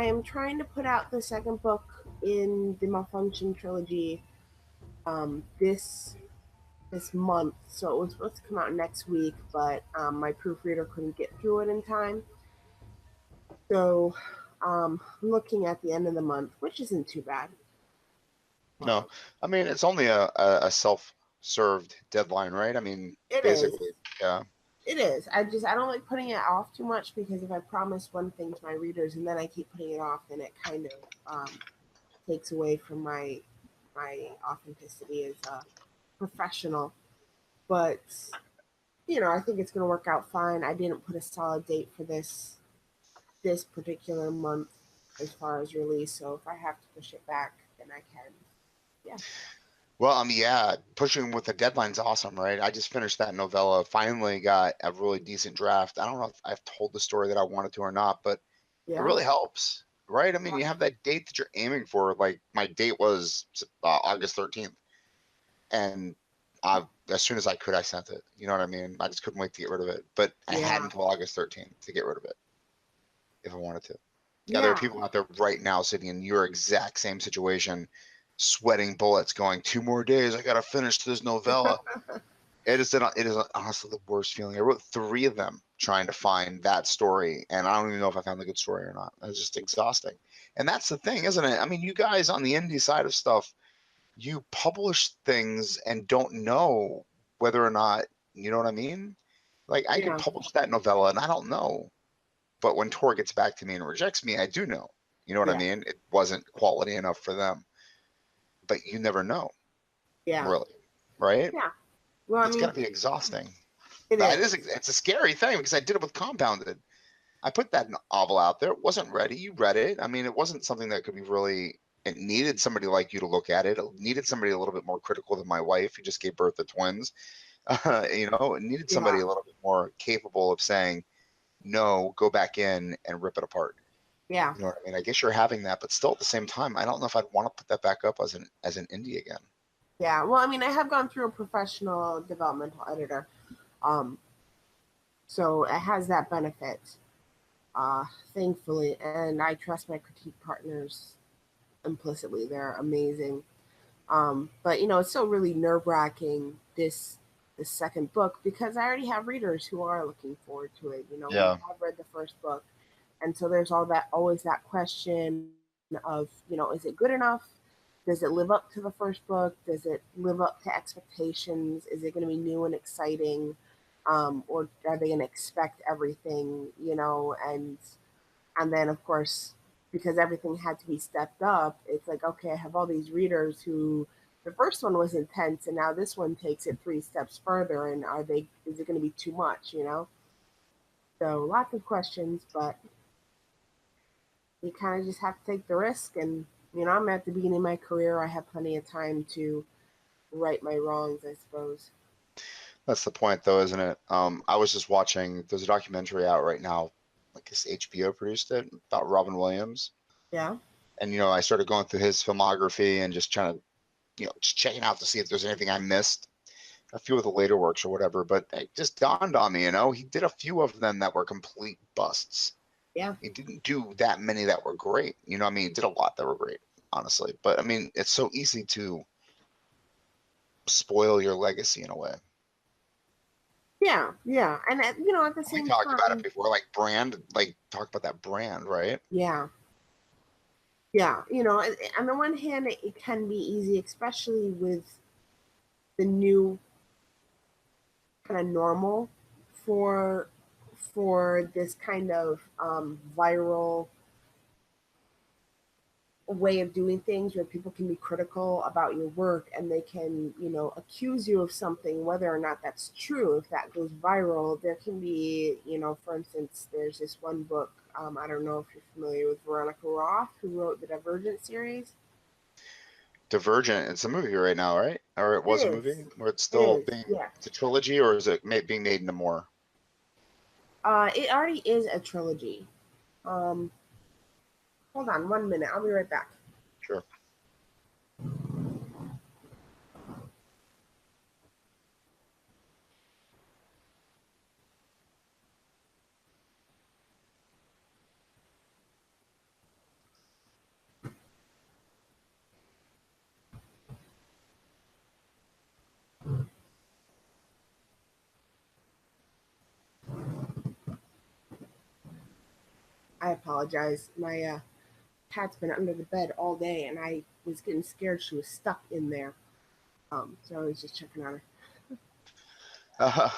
I am trying to put out the second book in the Malfunction trilogy this month. So it was supposed to come out next week, but my proofreader couldn't get through it in time. So I'm looking at the end of the month, which isn't too bad. No, I mean, it's only a self-served deadline, right? I mean, It is. basically, yeah. It is. I don't like putting it off too much because if I promise one thing to my readers and then I keep putting it off, then it kind of takes away from my authenticity as a professional. But I think it's going to work out fine. I didn't put a solid date for this particular month as far as release, so if I have to push it back, then I can. Yeah. Well, I mean, yeah, pushing with the deadline's awesome, right? I just finished that novella, finally got a really decent draft. I don't know if I've told the story that I wanted to or not, but it Yeah. really helps, right? I mean, you have that date that you're aiming for. Like my date was August 13th, and as soon as I could, I sent it. You know what I mean? I just couldn't wait to get rid of it. But I had Yeah. until August 13th to get rid of it if I wanted to. Yeah, there are Yeah. people out there right now sitting in your exact same situation, sweating bullets, going 2 more days. I gotta finish this novella. It is honestly the worst feeling. I wrote 3 of them trying to find that story, and I don't even know if I found the good story or not. It's just exhausting. And that's the thing, isn't it? I mean, you guys on the indie side of stuff, you publish things and don't know whether or not, you know what I mean? Like I could Yeah. publish that novella and I don't know. But when Tor gets back to me and rejects me, I do know. You know what I Yeah. mean? It wasn't quality enough for them. But you never know, Yeah. really. Right? Yeah. Well, I It's mean, gotta be exhausting. it That is, is. it's a scary thing because I did it with Compounded. I put that novel out there. It wasn't ready. You read it. I mean, it wasn't something that could be really. It needed somebody like you to look at it. It needed somebody a little bit more critical than my wife, who just gave birth to twins. It needed somebody Yeah. a little bit more capable of saying, no, go back in and rip it apart. Yeah. You know what I mean? I guess you're having that, but still at the same time, I don't know if I'd want to put that back up as an indie again. Yeah. Well, I mean, I have gone through a professional developmental editor, um, so it has that benefit, uh, thankfully, and I trust my critique partners implicitly. They're amazing. But it's still really nerve wracking this second book because I already have readers who are looking forward to it. We Yeah. have read the first book, and so there's always that question of is it good enough? Does it live up to the first book? Does it live up to expectations? Is it going to be new and exciting? Or are they going to expect everything? And then of course, because everything had to be stepped up, it's like, okay, I have all these readers who the first one was intense and now this one takes it 3 steps further, and is it going to be too much? So lots of questions, but you kind of just have to take the risk. And I'm at the beginning of my career. I have plenty of time to right my wrongs, I suppose. That's the point, though, isn't it? I was just watching. There's a documentary out right now, like this HBO produced it about Robin Williams, Yeah. and I started going through his filmography and just trying to, just checking out to see if there's anything I missed. A few of the later works or whatever, but it just dawned on me, he did a few of them that were complete busts. Yeah. He didn't do that many that were great. I mean, he did a lot that were great, honestly. But I mean, it's so easy to spoil your legacy in a way. Yeah. Yeah. And at the We same talked about it time, before, like brand, like talk about that brand, right? yeah. Yeah. On the one hand, it can be easy, especially with the new kind of normal for this kind of viral way of doing things where people can be critical about your work and they can accuse you of something whether or not that's true. If that goes viral, there can be, for instance, there's this one book, I don't know if you're familiar with Veronica Roth, who wrote the Divergent series. Divergent, it's a movie right now, right? Or it It was a is. movie, or it's It still is. being, Yeah. it's a trilogy, or is it being made into more? It already is a trilogy. um Hold on 1 minute, I'll be right back. Sure. I apologize. My cat's been under the bed all day, and I was getting scared she was stuck in there. So I was just checking on her. Uh,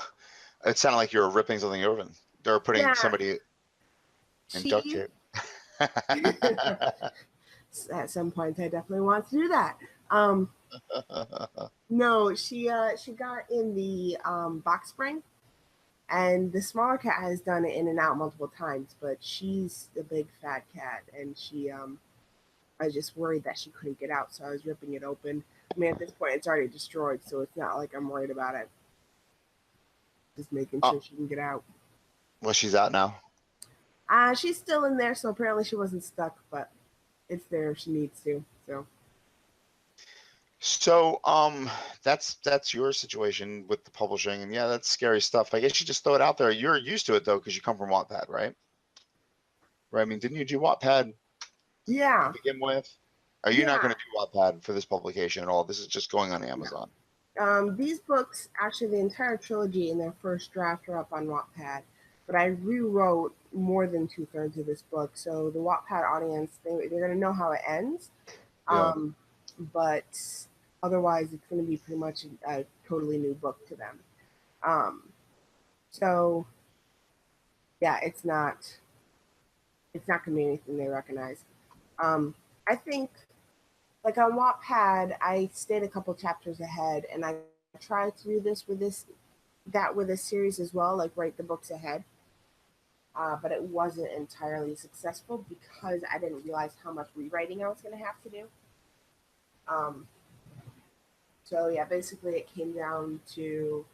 it sounded like you were ripping something open. They were putting Yeah, somebody in duct she. tape. At some point, I definitely want to do that. Um, no, she got in the box spring, and the smaller cat has done it in and out multiple times, but she's the big fat cat, and I was just worried that she couldn't get out, so I was ripping it open. I mean, at this point, it's already destroyed, so it's not like I'm worried about it. Just making Oh, sure she can get out. well, she's out now. She's still in there, so apparently she wasn't stuck, but it's there if she needs to. So So, that's your situation with the publishing, and yeah, that's scary stuff. I guess you just throw it out there. You're used to it though, because you come from Wattpad, right? Right. I mean, didn't you do Wattpad to yeah, begin with? Are you not yeah. going to do Wattpad for this publication at all? This is just going on No. Amazon. These books, actually, the entire trilogy in their first draft are up on Wattpad, but I rewrote more than 2/3 of this book, so the Wattpad audience they're gonna know how it ends. Yeah. Um, but otherwise, it's gonna be pretty much a totally new book to them. Um, so yeah, it's not gonna be anything they recognize. Um, I think like on Wattpad, I stayed a couple chapters ahead, and I tried to do that with this series as well, like write the books ahead. But it wasn't entirely successful because I didn't realize how much rewriting I was going to have to do. Um, so yeah, basically it came down to,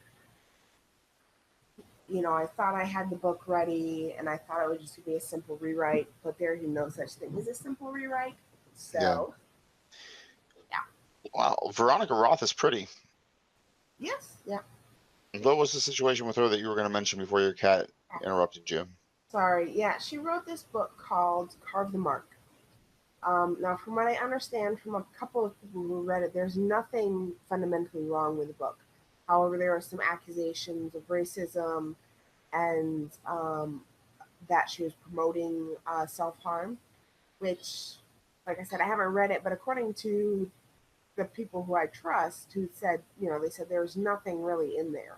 I thought I had the book ready, and I thought it would just be a simple rewrite, but there is no such thing as a simple rewrite. Yeah. So yeah, Wow. Veronica Roth is pretty. yes, yeah. What was the situation with her that you were going to mention before your cat interrupted you? Sorry, yeah. She wrote this book called Carve the Mark. Now, from what I understand from a couple of people who read it, there's nothing fundamentally wrong with the book. However, there are some accusations of racism and that she was promoting self harm, which, like I said, I haven't read it, but according to the people who I trust, who said, they said there's nothing really in there.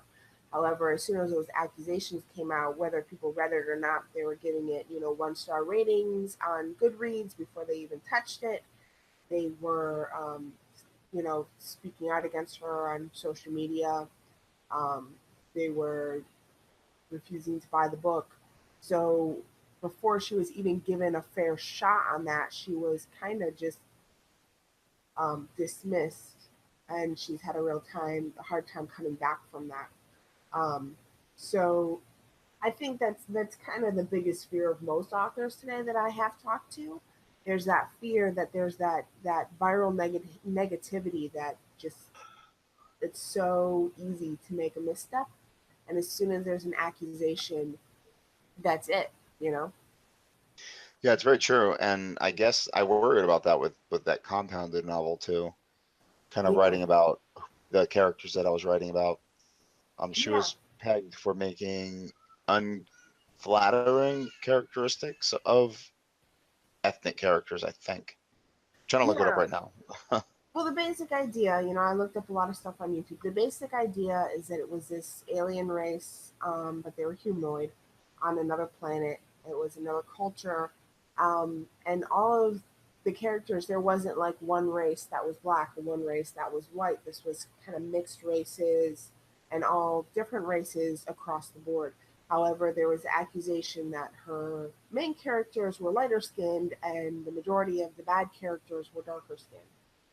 However, as soon as those accusations came out, whether people read it or not, they were giving it, 1-star ratings on Goodreads before they even touched it. They were, speaking out against her on social media. Um, they were refusing to buy the book. So before she was even given a fair shot on that, she was kind of just dismissed, and she's had a hard time coming back from that. Um, so I think that's kind of the biggest fear of most authors today that I have talked to. There's that fear that there's that viral negativity that just it's so easy to make a misstep, and as soon as there's an accusation, that's it. You know? Yeah, it's very true. And I guess I worried about that with that compounded novel too. Kind of Yeah, writing about the characters that I was writing about. She yeah, was pegged for making unflattering characteristics of ethnic characters, I think. I'm trying to look it up yeah. right now. Well, the basic idea, I looked up a lot of stuff on YouTube. The basic idea is that it was this alien race, but they were humanoid on another planet. It was another culture. And all of the characters, there wasn't like one race that was black and one race that was white. This was kind of mixed races and all different races across the board. However, there was accusation that her main characters were lighter skinned and the majority of the bad characters were darker skinned.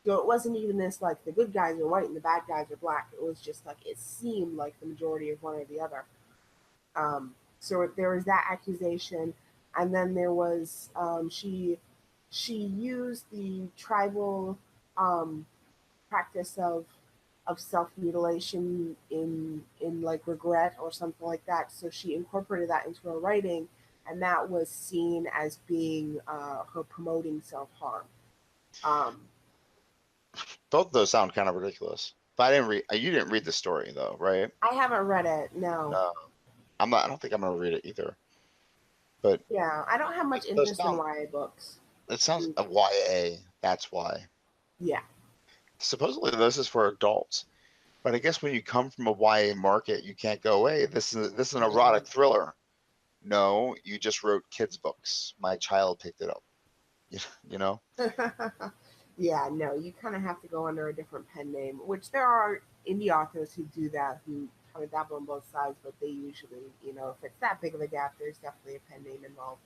So it wasn't even this like the good guys are white and the bad guys are black. It was just like it seemed like the majority of one or the other. So there was that accusation, and then there was she used the tribal um, practice of self mutilation in like regret or something like that. So she incorporated that into her writing, and that was seen as being her promoting self harm. Um, Both of those sound kind of ridiculous. But I didn't read. You didn't read the story though, right? I haven't read it. No. No, I'm not. I don't think I'm gonna read it either. But Yeah, I don't have much interest in YA books. it sounds a YA. That's why. Yeah. Supposedly this is for adults, but I guess when you come from a YA market, you can't go, hey, this is an erotic thriller. No, you just wrote kids books. My child picked it up. You know? Yeah, no, you kind of have to go under a different pen name, which there are indie authors who do that, who kind of dabble on both sides, but they usually, if it's that big of a gap, there's definitely a pen name involved.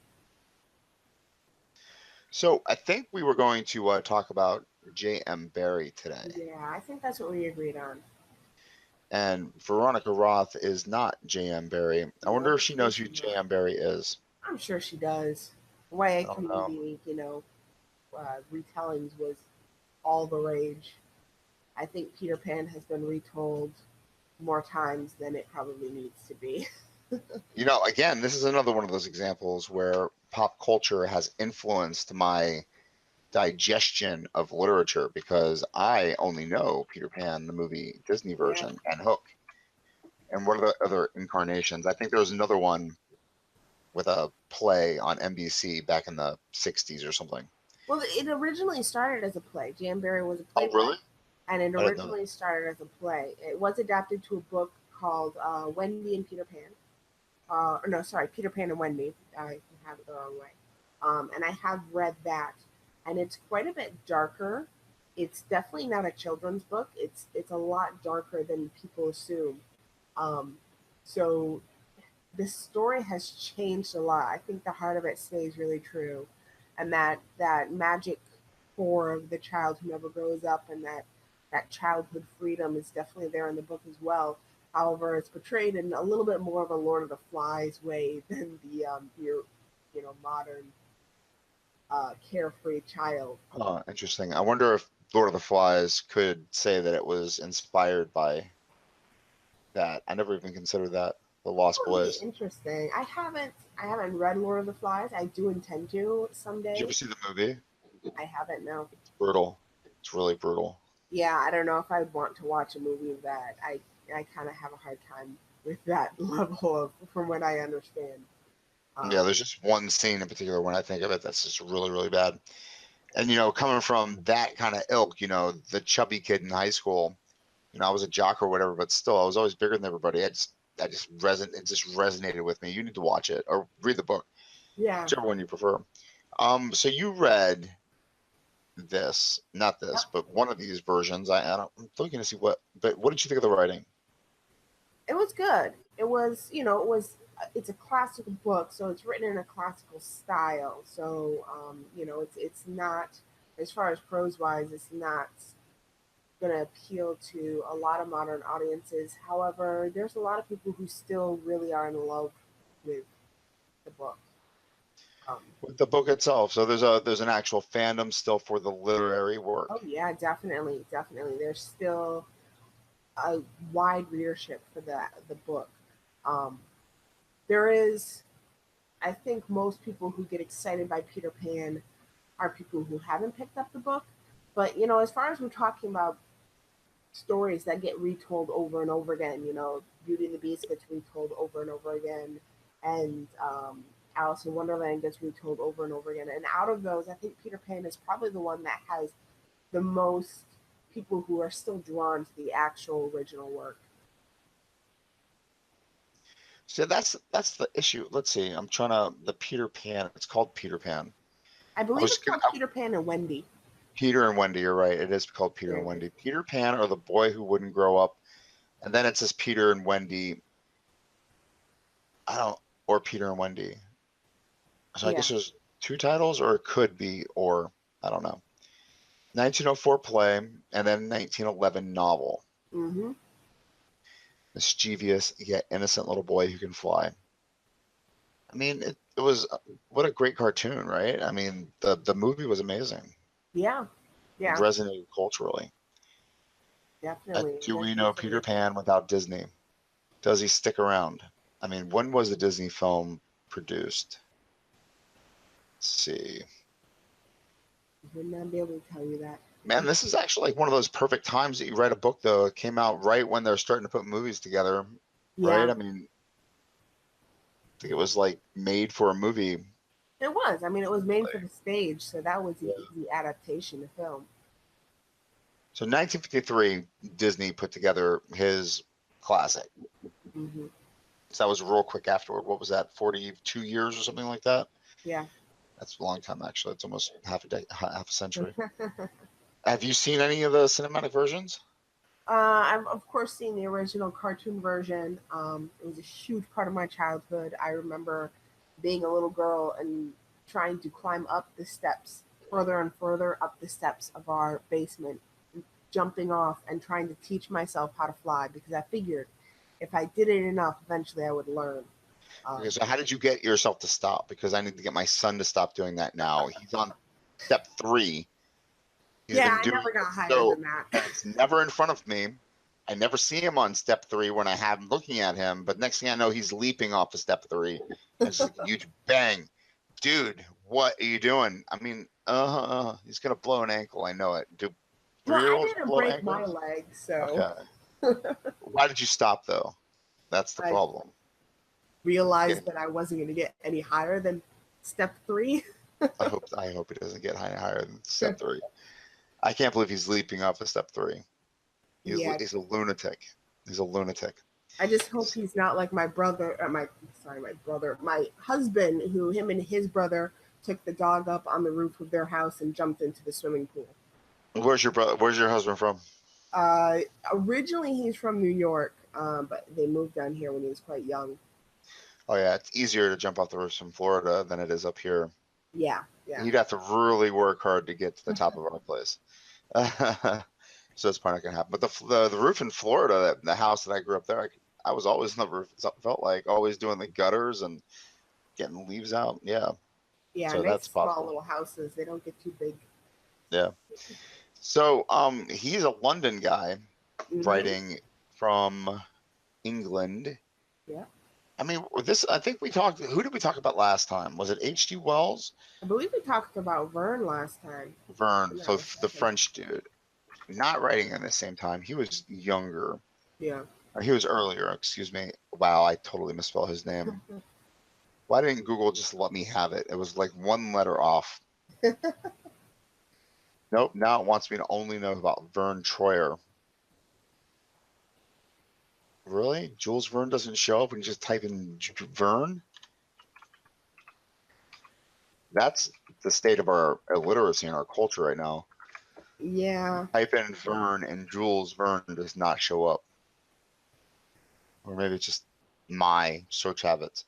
So I think we were going to talk about J.M. Barrie today. Yeah, I think that's what we agreed on. And Veronica Roth is not J.M. Barrie. I No, wonder if I'm she sure knows who she's not. J.M. Barrie is. I'm sure she does. YA I don't know. community, retellings was all the rage. I think Peter Pan has been retold more times than it probably needs to be. Again, this is another one of those examples where pop culture has influenced my digestion of literature because I only know Peter Pan, the movie Disney Yeah. version, and Hook. And what are the other incarnations? I think there was another one with a play on NBC back in the 60s or something. Well, it originally started as a play. Jan Barry was a Oh, really? playwright, and it I didn't know that. originally started as a play. It was adapted to a book called Wendy and Peter Pan. Or no, sorry, Peter Pan and Wendy. I have it the wrong way. And I have read that, and it's quite a bit darker. It's definitely not a children's book. It's a lot darker than people assume. Um, so the story has changed a lot. I think the heart of it stays really true, and that magic core of the child who never grows up, and that childhood freedom is definitely there in the book as well. However, it's portrayed in a little bit more of a Lord of the Flies way than the your modern carefree child. Oh, interesting. I wonder if Lord of the Flies could say that it was inspired by that. I never even considered that. The Lost That would be Boys. interesting. I haven't read Lord of the Flies. I do intend to Did you ever someday. see the movie? I haven't, no. It's brutal. It's really brutal. Yeah, I don't know if I'd want to watch a movie of that. I kind of have a hard time with that level of, from what I understand. Yeah, Um, there's just one scene in particular when I think of it that's just really, really bad. And coming from that kind of ilk, the chubby kid in high school, I was a jock or whatever, but still, I was always bigger than everybody. It just resonated with me. You need to watch it or read the book, yeah. whichever one you prefer. So you read this, not Yep. this, but one of these versions. I'm looking to see but what did you think of the writing? It was good. It's a classical book, so it's written in a classical style. So, it's not, as far as prose wise, it's not going to appeal to a lot of modern audiences. However, there's a lot of people who still really are in love with the book. Um, With the book itself. So there's an actual fandom still for the literary work. oh yeah, definitely, definitely. There's still a wide readership for the book. Um, there is, I think, most people who get excited by Peter Pan are people who haven't picked up the book. But as far as we're talking about stories that get retold over and over again, Beauty and the Beast gets retold over and over again, and Alice in Wonderland gets retold over and over again. And out of those, I think Peter Pan is probably the one that has the most people who are still drawn to the actual original work. So that's the issue. Let's see. I'm trying to the Peter Pan. It's called Peter Pan. I I believe was it's gonna, called Peter Pan and Wendy. Peter and Wendy. You're right. It is called Peter There and it is. Wendy. Peter Pan or the boy who wouldn't grow up, and then it says Peter and Wendy. I don't or Peter and Wendy. So I Yeah. guess there's two titles, or it could be, or I don't know. 1904 play, and then 1911 novel. Mm-hmm. Mischievous yet innocent little boy who can fly. I mean, it was what a great cartoon, right? I mean, the movie was amazing. Yeah. It Yeah. resonated culturally. Definitely. Do There's we know Peter definitely. Pan without Disney? Does he stick around? I mean, when was the Disney film produced? Let's see. Would not be able to tell you that. Man, this is actually like one of those perfect times that you write a book, though. It came out right when they're starting to put movies together, right? Yeah. I mean, think it was like made for a movie. It was. I mean, it was made for the stage, so that was the easy adaptation to film. So 1953, Disney put together his classic. Mm-hmm. So that was real quick afterward. What was that? 42 years or something like that? Yeah. That's a long time, actually. It's almost half a century. Have you seen any of the cinematic versions? I've of course seen the original cartoon version. It was a huge part of my childhood. I remember being a little girl and trying to climb up the steps, further and further up the steps of our basement, jumping off and trying to teach myself how to fly because I figured if I did it enough, eventually I would learn. Okay, so how did you get yourself to stop? Because I need to get my son to stop doing that now. He's on step 3. He's Yeah, been I doing never got it, higher so than that. it's never in front of me. I never see him on step 3 when I have him looking at him, but next thing I know, he's leaping off of step 3. And it's just like a huge bang. Dude, what are you doing? I mean, he's gonna blow an ankle. I know it. Do Well, I 3-year-olds didn't blow break my ankles? leg, so Okay. Why did you stop though? That's the I problem. realized Getting, that I wasn't going to get any higher than step 3. I hope he doesn't get higher than step 3. I can't believe he's leaping off of step 3. Yeah, He's a lunatic. He's a lunatic. I just hope he's not like my brother, my husband, who him and his brother took the dog up on the roof of their house and jumped into the swimming pool. Where's your brother? Where's your husband from? Originally, he's from New York, but they moved down here when he was quite young. Oh yeah, it's easier to jump off the roofs in Florida than it is up here. Yeah, yeah. You'd have to really work hard to get to the top of our place. So it's probably not gonna happen. But the roof in Florida, the house that I grew up there, I was always on the roof. It felt like always doing the gutters and getting leaves out. Yeah, Yeah, so nice that's small possible. little houses. They don't get too big. Yeah. So he's a London guy Mm-hmm. writing from England. Yeah. I mean, I think we talked. Who did we talk about last time? Was it H.G. Wells? I believe we talked about Verne last time. Verne, In so that the second. French dude, not writing at the same time. He was younger. Yeah. Or he was earlier, excuse me. Wow, I totally misspelled his name. Why didn't Google just let me have it? It was like one letter off. Nope, now it wants me to only know about Verne Troyer. Really? Jules Verne doesn't show up when you just type in Verne? That's the state of our illiteracy in our culture right now. Yeah. Type in Verne and Jules Verne does not show up. Or maybe it's just my search habits.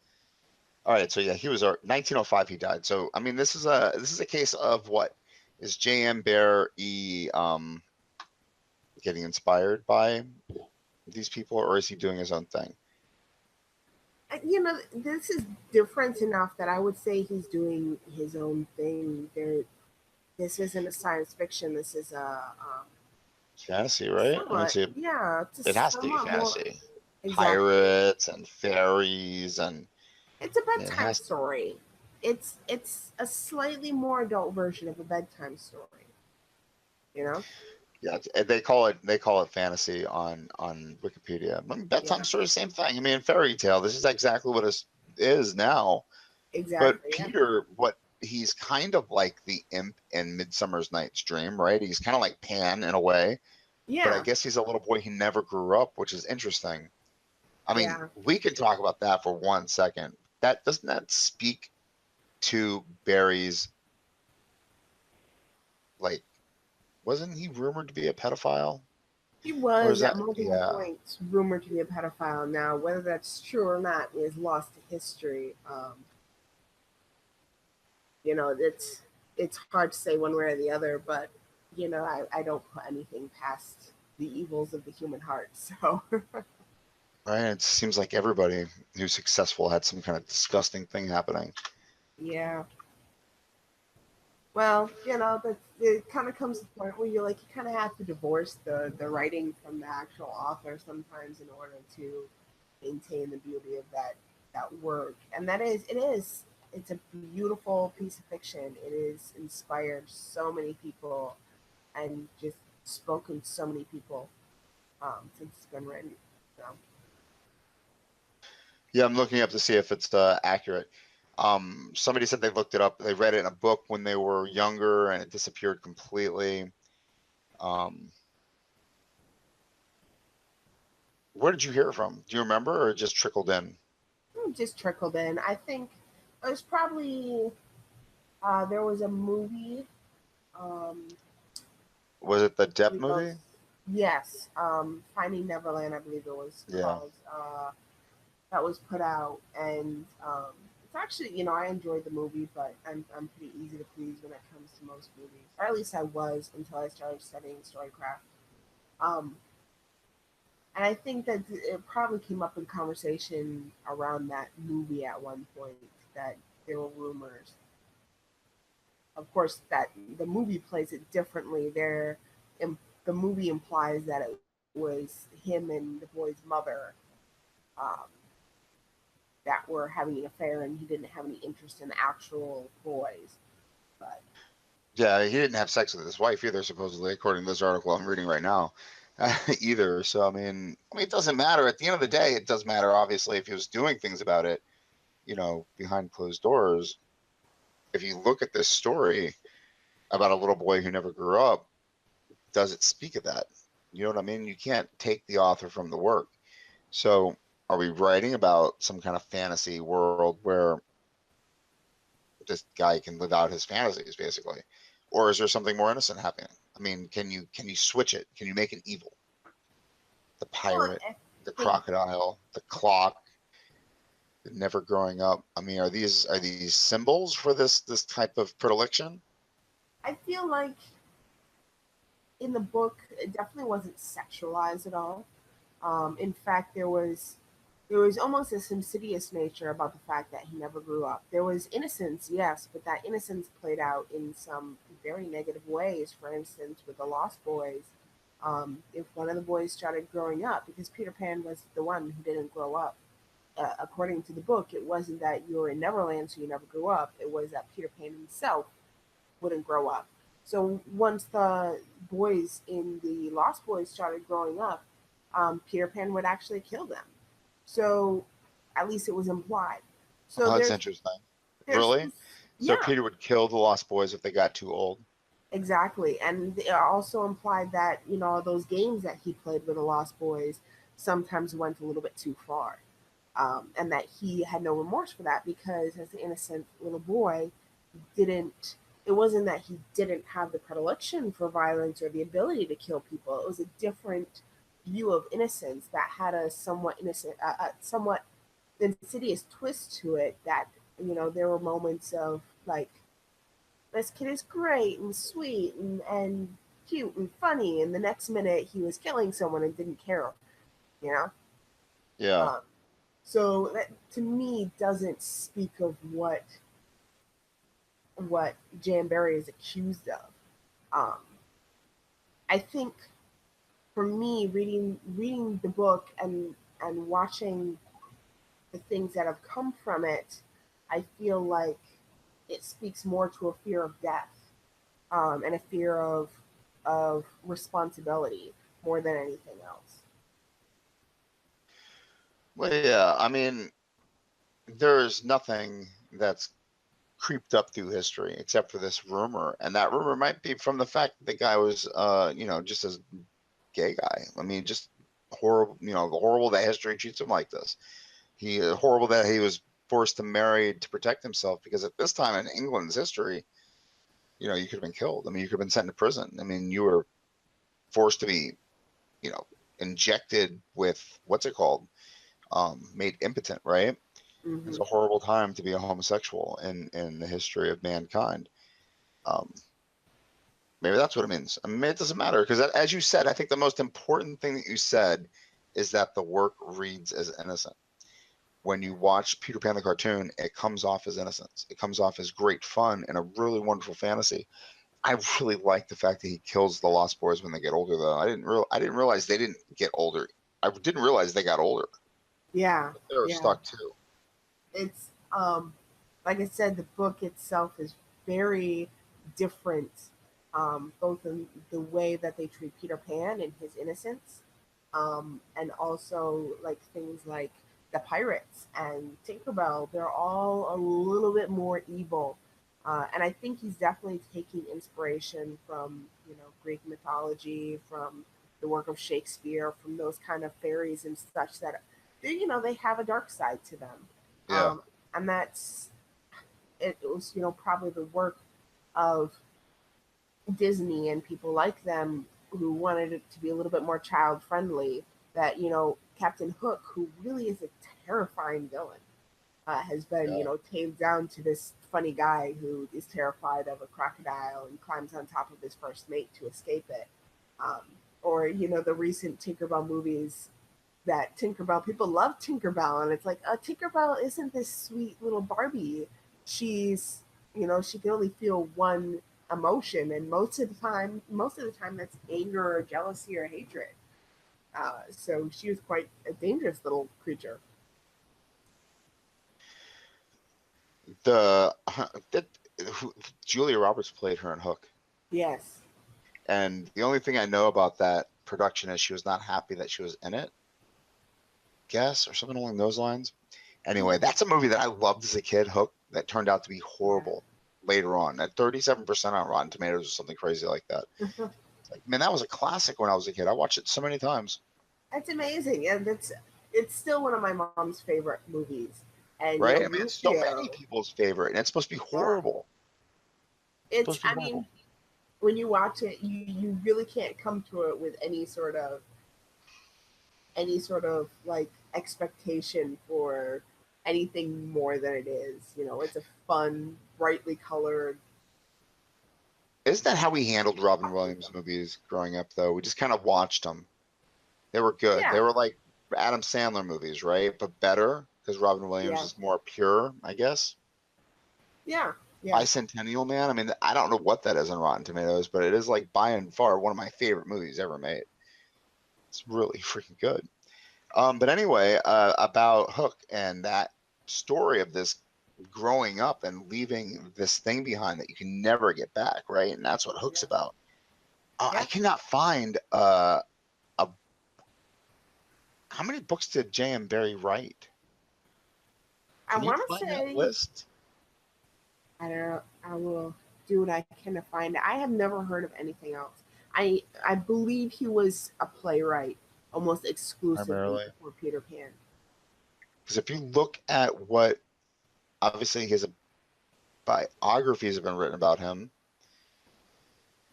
All right, so yeah, he was 1905 he died. So I mean this is a case of what is J.M. Barrie getting inspired by these people, or is he doing his own thing? This is different enough that I would say he's doing his own thing. This isn't a science fiction. This is Fantasy, right? I mean, somewhat, yeah, it's a it has to be somewhat more fantasy. exactly. Pirates and fairies and It's a it bedtime has. story. It's a slightly more adult version of a bedtime story. You know? Yeah, they call it fantasy on Wikipedia. I mean, bedtime Yeah, story, same thing. I mean, fairy tale. This is exactly what it is now. But exactly. Yeah, Peter, what he's kind of like the imp in Midsummer's Night's Dream, right? He's kind of like Pan in a way, but I yeah, guess he's a little boy. He never grew up, which is interesting. I mean, yeah. we can talk about that for 1 second. That doesn't that speak to Barry's like? Wasn't he rumored to be a pedophile? He Or was is at that multiple yeah? points rumored to be a pedophile. Now, whether that's true or not is lost to history. It's hard to say one way or the other, but I don't put anything past the evils of the human heart. So Right? It seems like everybody who's successful had some kind of disgusting thing happening. yeah. Well, it kind of comes to the point where you kind of have to divorce the writing from the actual author sometimes in order to maintain the beauty of that work. And it's a beautiful piece of fiction. It has inspired so many people and just spoken to so many people since it's been written. So Yeah, I'm looking up to see if it's accurate. Somebody said they looked it up. They read it in a book when they were younger, and it disappeared completely. Um, where did you hear it from? Do you remember, or it just trickled in? It just trickled in. I think it was probably there was a movie. Um, Was it the Depp we both, movie? yes, Finding Neverland, I believe it was Yeah. called. That was put out, and it's actually, I enjoyed the movie, but I'm pretty easy to please when it comes to most movies, or at least I was until I started studying storycraft. Um, and I think that it probably came up in conversation around that movie at one point that there were rumors. Of course, that the movie plays it differently. The movie implies that it was him and the boy's mother um, that were having an affair, and he didn't have any interest in the actual boys. But Yeah, he didn't have sex with his wife either, supposedly, according to this article I'm reading right now. Either. So I mean, it doesn't matter. At the end of the day, it does matter. Obviously, if he was doing things about it, behind closed doors. If you look at this story about a little boy who never grew up, does it speak of that? You know what I mean? You can't take the author from the work. So, are we writing about some kind of fantasy world where this guy can live out his fantasies, basically, or is there something more innocent happening? I mean, can you switch it? Can you make it evil? The well, pirate, I the think crocodile, the clock, the never growing up. I mean, are these symbols for this type of predilection? I feel like in the book it definitely wasn't sexualized at all. In fact, there was almost this insidious nature about the fact that he never grew up. There was innocence, yes, but that innocence played out in some very negative ways. For instance, with the Lost Boys, if one of the boys started growing up, because Peter Pan was the one who didn't grow up. According to the book, it wasn't that you were in Neverland, so you never grew up. It was that Peter Pan himself wouldn't grow up. So once the boys in the Lost Boys started growing up, Peter Pan would actually kill them. So at least it was implied. So Oh, that's there's interesting. there's Really? this, So yeah, Peter would kill the Lost Boys if they got too old. exactly, and it also implied that those games that he played with the Lost Boys sometimes went a little bit too far, and that he had no remorse for that because as an innocent little boy, didn't it wasn't that he didn't have the predilection for violence or the ability to kill people. It was a different view of innocence that had a somewhat insidious twist to it. That there were moments of like, this kid is great and sweet and cute and funny, and the next minute he was killing someone and didn't care. You know, Yeah. um, so that to me doesn't speak of what Jan Barry is accused of. Um, I think for me, reading the book and watching the things that have come from it, I feel like it speaks more to a fear of death, and a fear of responsibility more than anything else. Well, yeah. I mean, there's nothing that's creeped up through history except for this rumor, and that rumor might be from the fact that the guy was, just a gay guy. I mean, just horrible. Horrible that history treats him like this. Horrible that he was forced to marry to protect himself, because at this time in England's history, you could have been killed. I mean, you could have been sent to prison. I mean, you were forced to be, you know, injected with what's it called? Made impotent, right? It's Hmm. a horrible time to be a homosexual in the history of mankind. Um, maybe that's what it means. I mean, it doesn't matter because, as you said, I think the most important thing that you said is that the work reads as innocent. When you watch Peter Pan the cartoon, it comes off as innocence. It comes off as great fun and a really wonderful fantasy. I really like the fact that he kills the Lost Boys when they get older, though. I didn't realize they didn't get older. I didn't realize they got older. Yeah, They were yeah. stuck too. It's like I said, the book itself is very different, both in the way that they treat Peter Pan and his innocence, and also like things like the pirates and Tinkerbell, they're all a little bit more evil. And I think he's definitely taking inspiration from, Greek mythology, from the work of Shakespeare, from those kind of fairies and such that they have a dark side to them. Yeah. And that's it was, probably the work of Disney and people like them who wanted it to be a little bit more child friendly. That Captain Hook, who really is a terrifying villain, has been Yeah. tamed down to this funny guy who is terrified of a crocodile and climbs on top of his first mate to escape it. Um, or the recent Tinkerbell movies. That Tinkerbell, people love Tinkerbell, and it's like, Tinkerbell isn't this sweet little Barbie. She's, she can only feel one emotion, and most of the time that's anger or jealousy or hatred. So she was quite a dangerous little creature. The that Julia Roberts played her in Hook, Yes. and the only thing I know about that production is she was not happy that she was in it, guess, or something along those lines. Anyway, that's a movie that I loved as a kid, Hook, that turned out to be horrible later on. At 37% on Rotten Tomatoes or something crazy like that. It's like, man, that was a classic when I was a kid. I watched it so many times. That's amazing, and it's still one of my mom's favorite movies. And Right? I mean, it's so many Lucio, people's favorite, and it's supposed to be yeah, horrible. It's it's. supposed to be I mean, horrible. when you watch it, you really can't come to it with any sort of like expectation for anything more than it is. It's a fun, brightly colored. Isn't that how we handled Robin Williams movies growing up, though? We just kind of watched them. They were good. They Yeah, were like Adam Sandler movies, right? But better because Robin Williams yeah, is more pure, I guess. yeah, yeah. Bicentennial Man. I mean, I don't know what that is on Rotten Tomatoes, but it is like by and far one of my favorite movies ever made. It's really freaking good. But anyway, about Hook and that story of this growing up and leaving this thing behind that you can never get back, right? And that's what Hook's Yeah, about. I yeah. cannot find a how many books did J.M. Barrie write? I Can you want to find that say, list? I don't know. I will do what I can to find it. I have never heard of anything else. I believe he was a playwright almost exclusively Primarily. for Peter Pan. Because if you look at what, obviously his biographies have been written about him.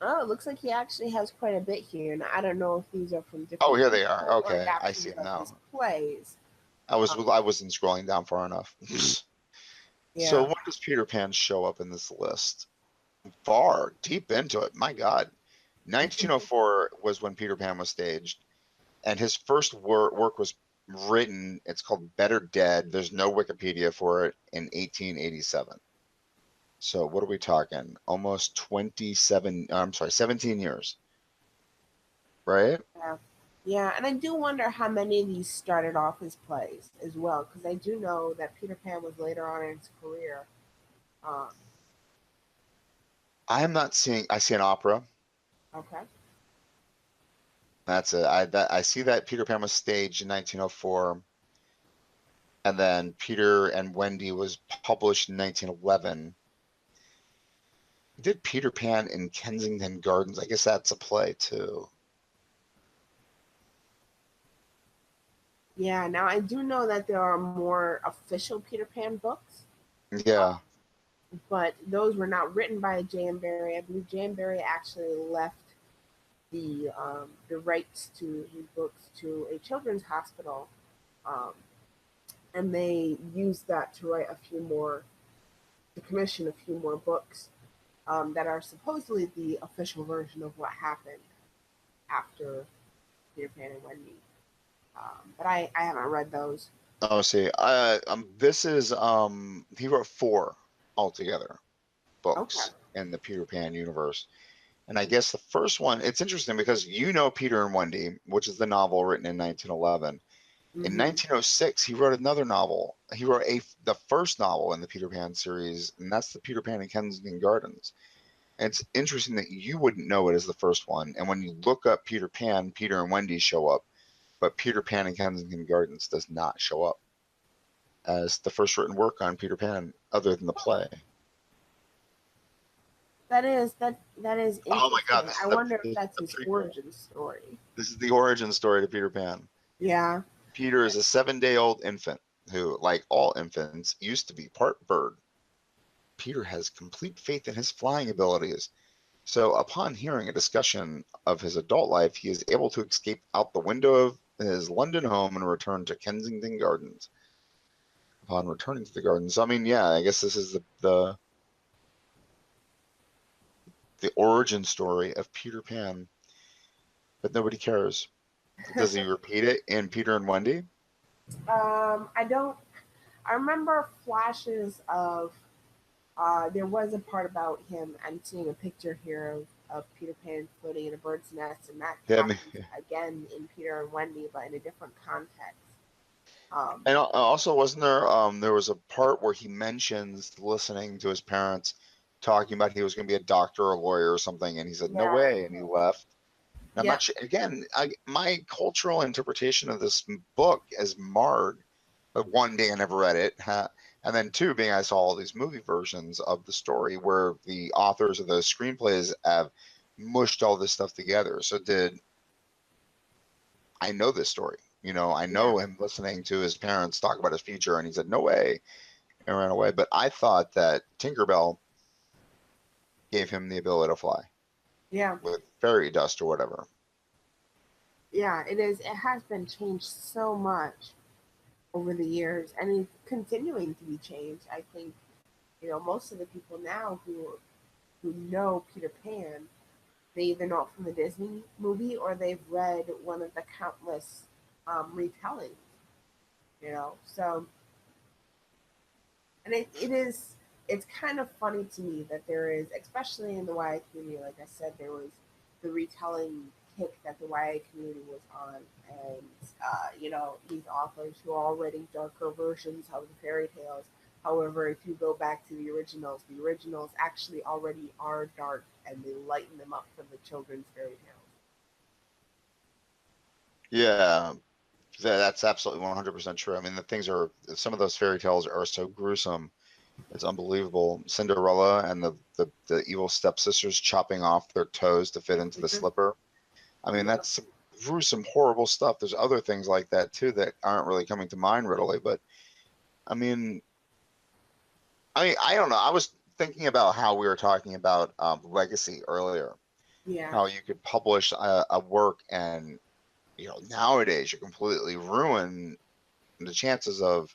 Oh, it looks like he actually has quite a bit here, and I don't know if these are from Oh, different here they are. people or Okay, I see adaptations them of his now. plays. I Um, wasn't scrolling down far enough. So yeah, when does Peter Pan show up in this list? Far deep into it. My God. 1904 was when Peter Pan was staged, and his first work was written. It's called Better Dead. There's no Wikipedia for it in 1887. So what are we talking? Almost 27. I'm sorry, 17 years, right? yeah, yeah. And I do wonder how many of these started off as plays as well, because I do know that Peter Pan was later on in his career. Um, I am not seeing. I see an opera. okay, That's it. I see that Peter Pan was staged in 1904, and then Peter and Wendy was published in 1911. Did Peter Pan in Kensington Gardens? I guess that's a play too. yeah. Now I do know that there are more official Peter Pan books, Yeah. but those were not written by J.M. Barrie. I believe J.M. Barrie actually left the rights to his books to a children's hospital, um, and they used that to write to commission a few more books that are supposedly the official version of what happened after Peter Pan and Wendy. But I haven't read those. Oh, see. This is he wrote four altogether Okay. books in the Peter Pan universe. And I guess the first one, it's interesting because Peter and Wendy, which is the novel written in 1911. In Mm-hmm. 1906, he wrote another novel. He wrote the first novel in the Peter Pan series, and that's the Peter Pan in Kensington Gardens. And it's interesting that you wouldn't know it as the first one. And when you look up Peter Pan, Peter and Wendy show up, but Peter Pan in Kensington Gardens does not show up. as the first written work on Peter Pan, other than the play. That is interesting. Oh my God! I wonder if that's his origin story. This is the origin story to Peter Pan. Yeah. Peter is a 7-day-old infant who, like all infants, used to be part bird. Peter has complete faith in his flying abilities. So, upon hearing a discussion of his adult life, he is able to escape out the window of his London home and return to Kensington Gardens. Upon returning to the gardens, I mean, yeah, I guess this is the origin story of Peter Pan, but nobody cares. Does he repeat it in Peter and Wendy? I don't. I remember flashes of. There was a part about him. I'm seeing a picture here of Peter Pan floating in a bird's nest, and that Yeah, happens again in Peter and Wendy, but in a different context. and also wasn't there there was a part where he mentions listening to his parents talking about he was going to be a doctor or a lawyer or something, and he said no Yeah. way, and he left. And I'm Yeah. not sure. Again, my cultural interpretation of this book is marred. But one, being I never read it, and then two, being I saw all these movie versions of the story where the authors of the screenplays have mushed all this stuff together. So did I know this story? You know, I know him listening to his parents talk about his future, and he said, "No way," and ran away. But I thought that Tinkerbell gave him the ability to fly. Yeah. With fairy dust or whatever. Yeah. It is. It has been changed so much over the years, and it's continuing to be changed. I think most of the people now who know Peter Pan, they either know it from the Disney movie or they've read one of the countless retellings. So and it's kind of funny to me that there is, especially in the YA community, like I said, there was the retelling kick that the YA community was on, and these authors who are all writing darker versions of the fairy tales. However, if you go back to the originals actually already are dark, and they lighten them up for the children's fairy tales. Yeah, that's absolutely 100% true. I mean, some of those fairy tales are so gruesome. It's unbelievable. Cinderella and the evil stepsisters chopping off their toes to fit into the slipper. I mean, that's some gruesome, horrible stuff. There's other things like that too that aren't really coming to mind readily. But I don't know. I was thinking about how we were talking about legacy earlier. Yeah. How you could publish a work and nowadays you completely ruin the chances of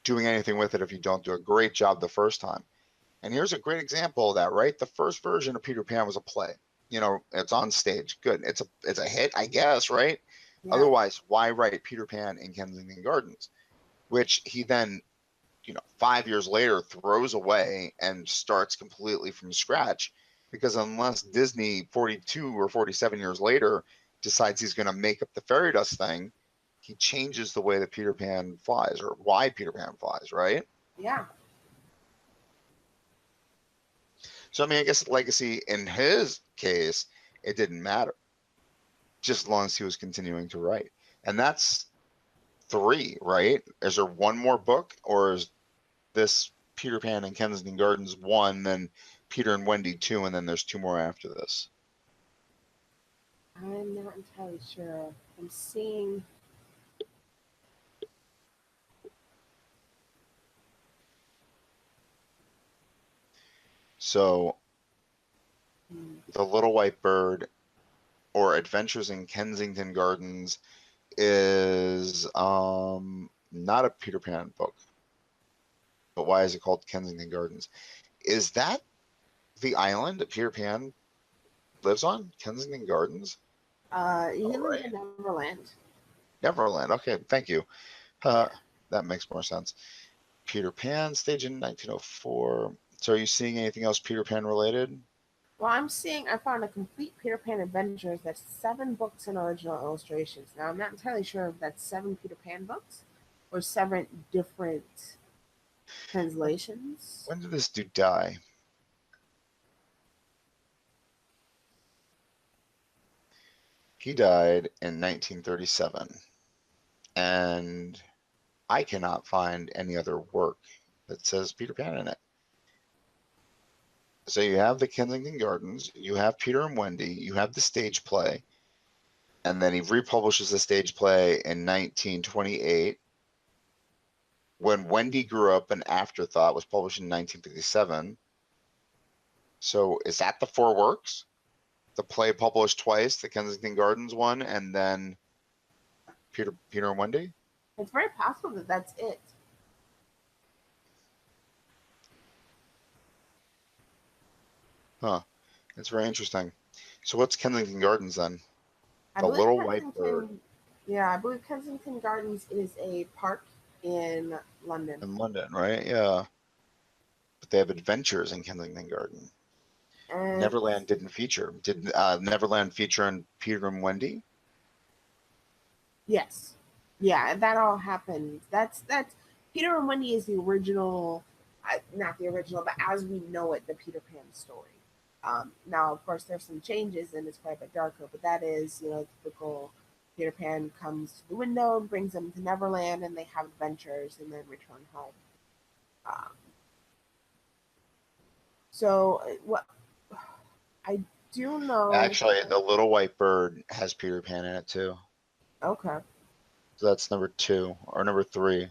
doing anything with it if you don't do a great job the first time. And here's a great example of that, right? The first version of Peter Pan was a play. It's on stage. Good. It's a hit, I guess, right? Yeah. Otherwise, why write Peter Pan in Kensington Gardens? Which he then, 5 years later throws away and starts completely from scratch. Because unless Disney 42 or 47 years later decides he's going to make up the fairy dust thing, he changes the way that Peter Pan flies or why Peter Pan flies, right? Yeah. So, I guess legacy in his case, it didn't matter, just as long as he was continuing to write. And that's 3, right? Is there one more book, or is this Peter Pan and Kensington Gardens 1, then Peter and Wendy 2, and then there's 2 more after this? I'm not entirely sure. I'm seeing. So, The Little White Bird or Adventures in Kensington Gardens is not a Peter Pan book. But why is it called Kensington Gardens? Is that the island that Peter Pan lives on? Kensington Gardens? He lives in Neverland. Neverland. Okay, thank you. That makes more sense. Peter Pan, staged in 1904. So are you seeing anything else Peter Pan related? Well, I found a complete Peter Pan adventures that's 7 books and original illustrations. Now, I'm not entirely sure if that's 7 Peter Pan books or 7 different translations. When did this dude die? He died in 1937. And I cannot find any other work that says Peter Pan in it. So you have the Kensington Gardens, you have Peter and Wendy, you have the stage play, and then he republishes the stage play in 1928. When Wendy Grew Up, an Afterthought was published in 1957. So is that the 4 works? The play published twice, the Kensington Gardens one, and then Peter and Wendy? It's very possible that that's it. Huh. It's very interesting. So what's Kensington Gardens then? I The believe Little White Bird. Yeah, I believe Kensington Gardens is a park in London. In London, right? Yeah. But they have adventures in Kensington Garden. And Neverland didn't feature. Did Neverland feature in Peter and Wendy? yes, yeah, that all happened. That's Peter and Wendy is the original, not the original, but as we know it, the Peter Pan story. Now, of course, there's some changes and it's quite a bit darker, but that is, typical. Peter Pan comes to the window and brings them to Neverland, and they have adventures and then return home. Um, so, what I do know. Actually, The Little White Bird has Peter Pan in it too. Okay. So that's number 2 or number 3.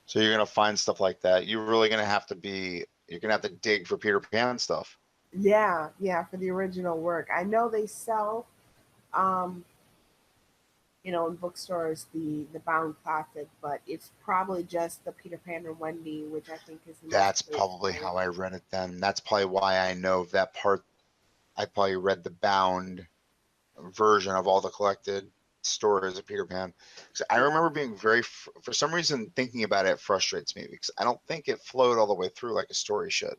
So you're gonna find stuff like that. You're really gonna have to dig for Peter Pan stuff. Yeah, for the original work. I know they sell, um, in bookstores the bound classic, but it's probably just the Peter Pan and Wendy, which I think is the That's most probably how I read it then. That's probably why I know that part. I probably read the bound version of all the collected stories of Peter Pan. So I remember being for some reason, thinking about it frustrates me because I don't think it flowed all the way through like a story should.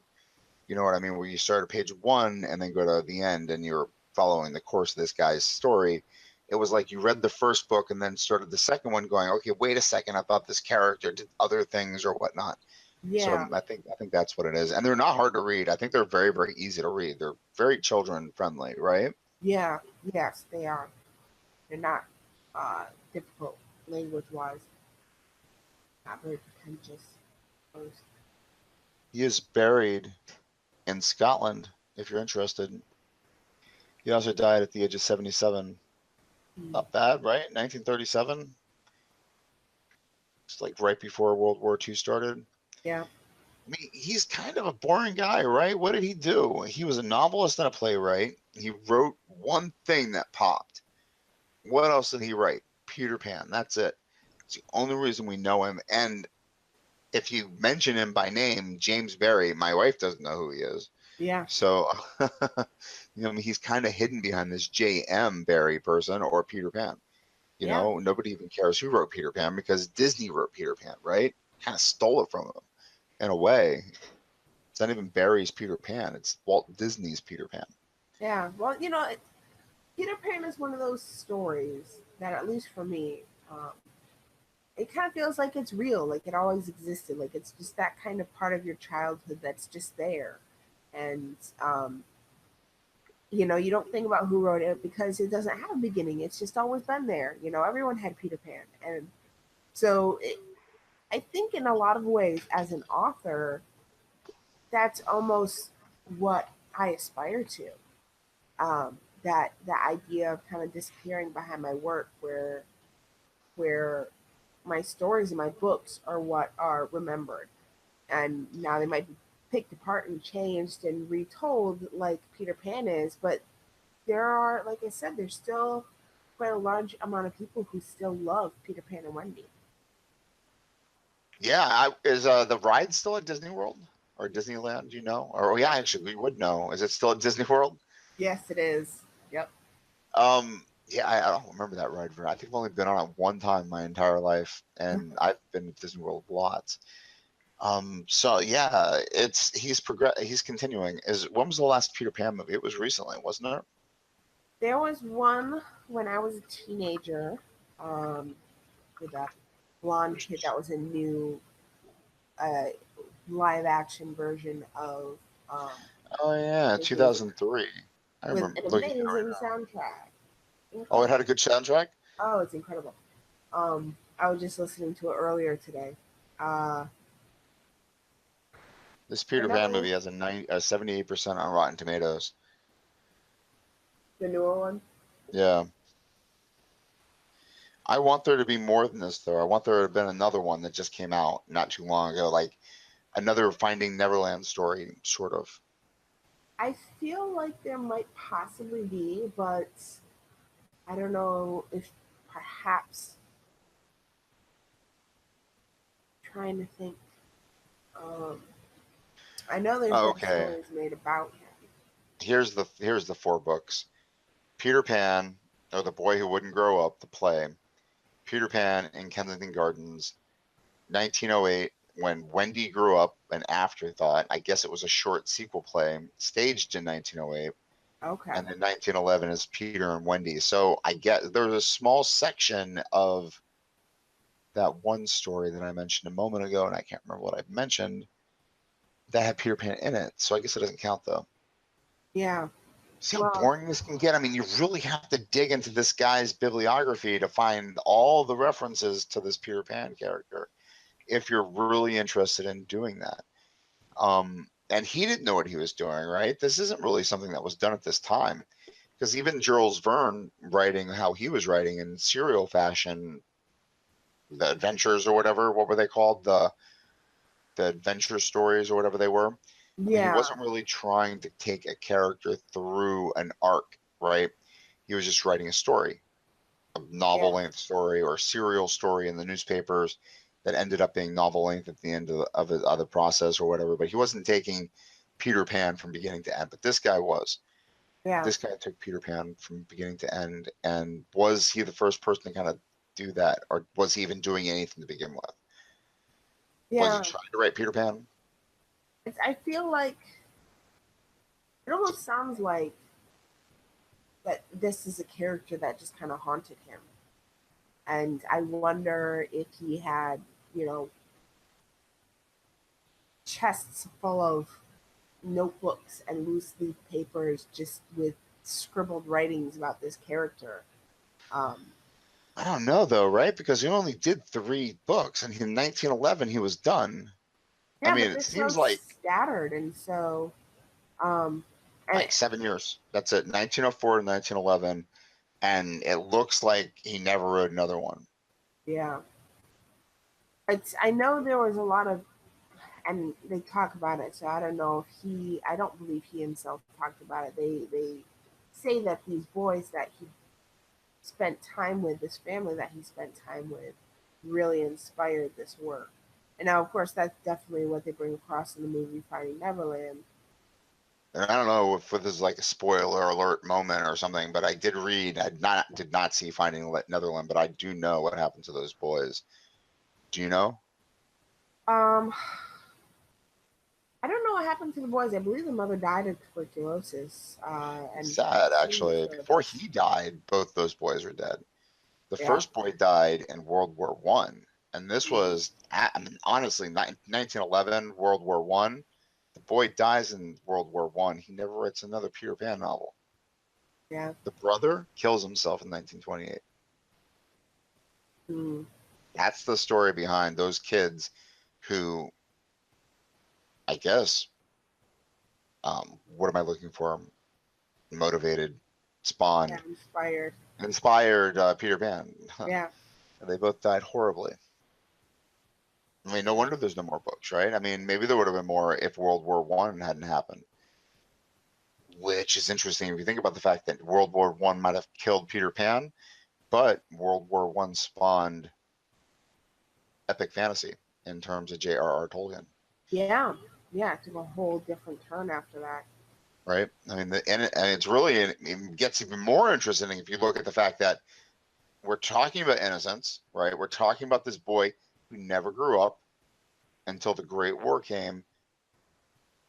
You know what I mean? Where you start at page 1 and then go to the end and you're following the course of this guy's story. It was like you read the first book and then started the second one going, okay, wait a second, I thought this character did other things or whatnot. Yeah. So I think that's what it is. And they're not hard to read. I think they're very, very easy to read. They're very children friendly, right? Yeah. Yes, they are. They're not difficult language wise. Not very pretentious. He is buried in Scotland, if you're interested. He also died at the age of 77. Not bad, right? 1937. It's like right before World War II started. Yeah. I mean, he's kind of a boring guy, right? What did he do? He was a novelist and a playwright. He wrote one thing that popped. What else did he write? Peter Pan. That's it. It's the only reason we know him. And if you mention him by name, James Barrie, my wife doesn't know who he is. Yeah. So, I mean, he's kind of hidden behind this J.M. Barrie person or Peter Pan. Nobody even cares who wrote Peter Pan because Disney wrote Peter Pan, right? Kind of stole it from him in a way. It's not even Barrie's Peter Pan. It's Walt Disney's Peter Pan. Yeah. Well, Peter Pan is one of those stories that, at least for me, it kind of feels like it's real, like it always existed, like it's just that kind of part of your childhood that's just there. And you don't think about who wrote it because it doesn't have a beginning. It's just always been there. Everyone had Peter Pan, and so I think in a lot of ways, as an author, that's almost what I aspire to. That the idea of kind of disappearing behind my work, where my stories and my books are what are remembered, and now they might be picked apart and changed and retold like Peter Pan is, but there are, like I said, there's still quite a large amount of people who still love Peter Pan and Wendy. Yeah, is the ride still at Disney World or Disneyland? Do you know? Or yeah, actually, we would know. Is it still at Disney World? Yes, it is. Yep. Yeah, I don't remember that ride. I think I've only been on it one time my entire life, and I've been to Disney World lots. So yeah, he's continuing. When was the last Peter Pan movie? It was recently, wasn't it? There was one when I was a teenager, with that blonde kid that was a new uh, live action version of um, Oh yeah, 2003. I with remember an looking at it amazing right now. soundtrack. Oh, it had a good soundtrack? Oh, it's incredible. I was just listening to it earlier today. Uh, This Peter Pan another movie has a 78% on Rotten Tomatoes. the newer one. Yeah. I want there to be more than this, though. I want there to have been another one that just came out not too long ago, like another Finding Neverland story, sort of. I feel like there might possibly be, but I don't know if perhaps trying to think. Um, I know there's been Okay. stories made about him. Here's the four books. Peter Pan, or The Boy Who Wouldn't Grow Up, the play. Peter Pan in Kensington Gardens, 1908, when Wendy grew up, an afterthought. I guess it was a short sequel play staged in 1908. Okay. And then 1911 is Peter and Wendy. So I get there's a small section of that one story that I mentioned a moment ago, and I can't remember what I mentioned, that had Peter Pan in it. So I guess it doesn't count, though. Yeah. See how Well, boring this can get? I mean, you really have to dig into this guy's bibliography to find all the references to this Peter Pan character if you're really interested in doing that. And he didn't know what he was doing, right? This isn't really something that was done at this time. Because even Jules Verne writing how he was writing in serial fashion, the adventures or whatever, what were they called? The adventure stories or whatever they were. I mean, he yeah. wasn't really trying to take a character through an arc, right? He was just writing a story, a Yeah. novel length story or a serial story in the newspapers that ended up being novel length at the end of the process or whatever. But he wasn't taking Peter Pan from beginning to end. But this guy was. Yeah. This guy took Peter Pan from beginning to end. And was he the first person to kind of do that? Or was he even doing anything to begin with? Was he Yeah. trying to write Peter Pan? I feel like it almost sounds like that this is a character that just kind of haunted him. And I wonder if he had, you know, chests full of notebooks and loose leaf papers just with scribbled writings about this character. Um, I don't know though, right? Because he only did 3 books, and in 1911 he was done. I yeah, mean, but it they're so seems scattered, and so um, and like 7 years. That's it, 1904 to 1911, and it looks like he never wrote another one. yeah, it's. I know there was a lot of, and they talk about it. So I don't know if he. I don't believe he himself talked about it. They say that these boys that he spent time with, this family that he spent time with, really inspired this work. And now, of course, that's definitely what they bring across in the movie Finding Neverland. And I don't know if this is like a spoiler alert moment or something, but I did read. I did not see Finding Netherland, but I do know what happened to those boys. Do you know? Um, I don't know what happened to the boys. I believe the mother died of tuberculosis, and I'm Sad, assuming actually. so. Before he died, both those boys are dead. The Yeah. first boy died in World War One, and this Mm. was, I mean, honestly, 1911, World War One. The boy dies in World War One. He never writes another Peter Pan novel. Yeah. The brother kills himself in 1928. Mm. That's the story behind those kids who, I guess, what am I looking for? Motivated, Yeah. spawned, Inspired. inspired Peter Pan. Yeah. They both died horribly. I mean, no Yeah. wonder there's no more books, right? I mean, maybe there would have been more if World War One hadn't happened, which is interesting if you think about the fact that World War One might have killed Peter Pan, but World War One spawned epic fantasy in terms of J.R.R. Tolkien, Yeah. Yeah. It took a whole different turn after that. right? I mean, and it's really it gets even more interesting if you look at the fact that we're talking about innocence, right? We're talking about this boy who never grew up until the Great War came,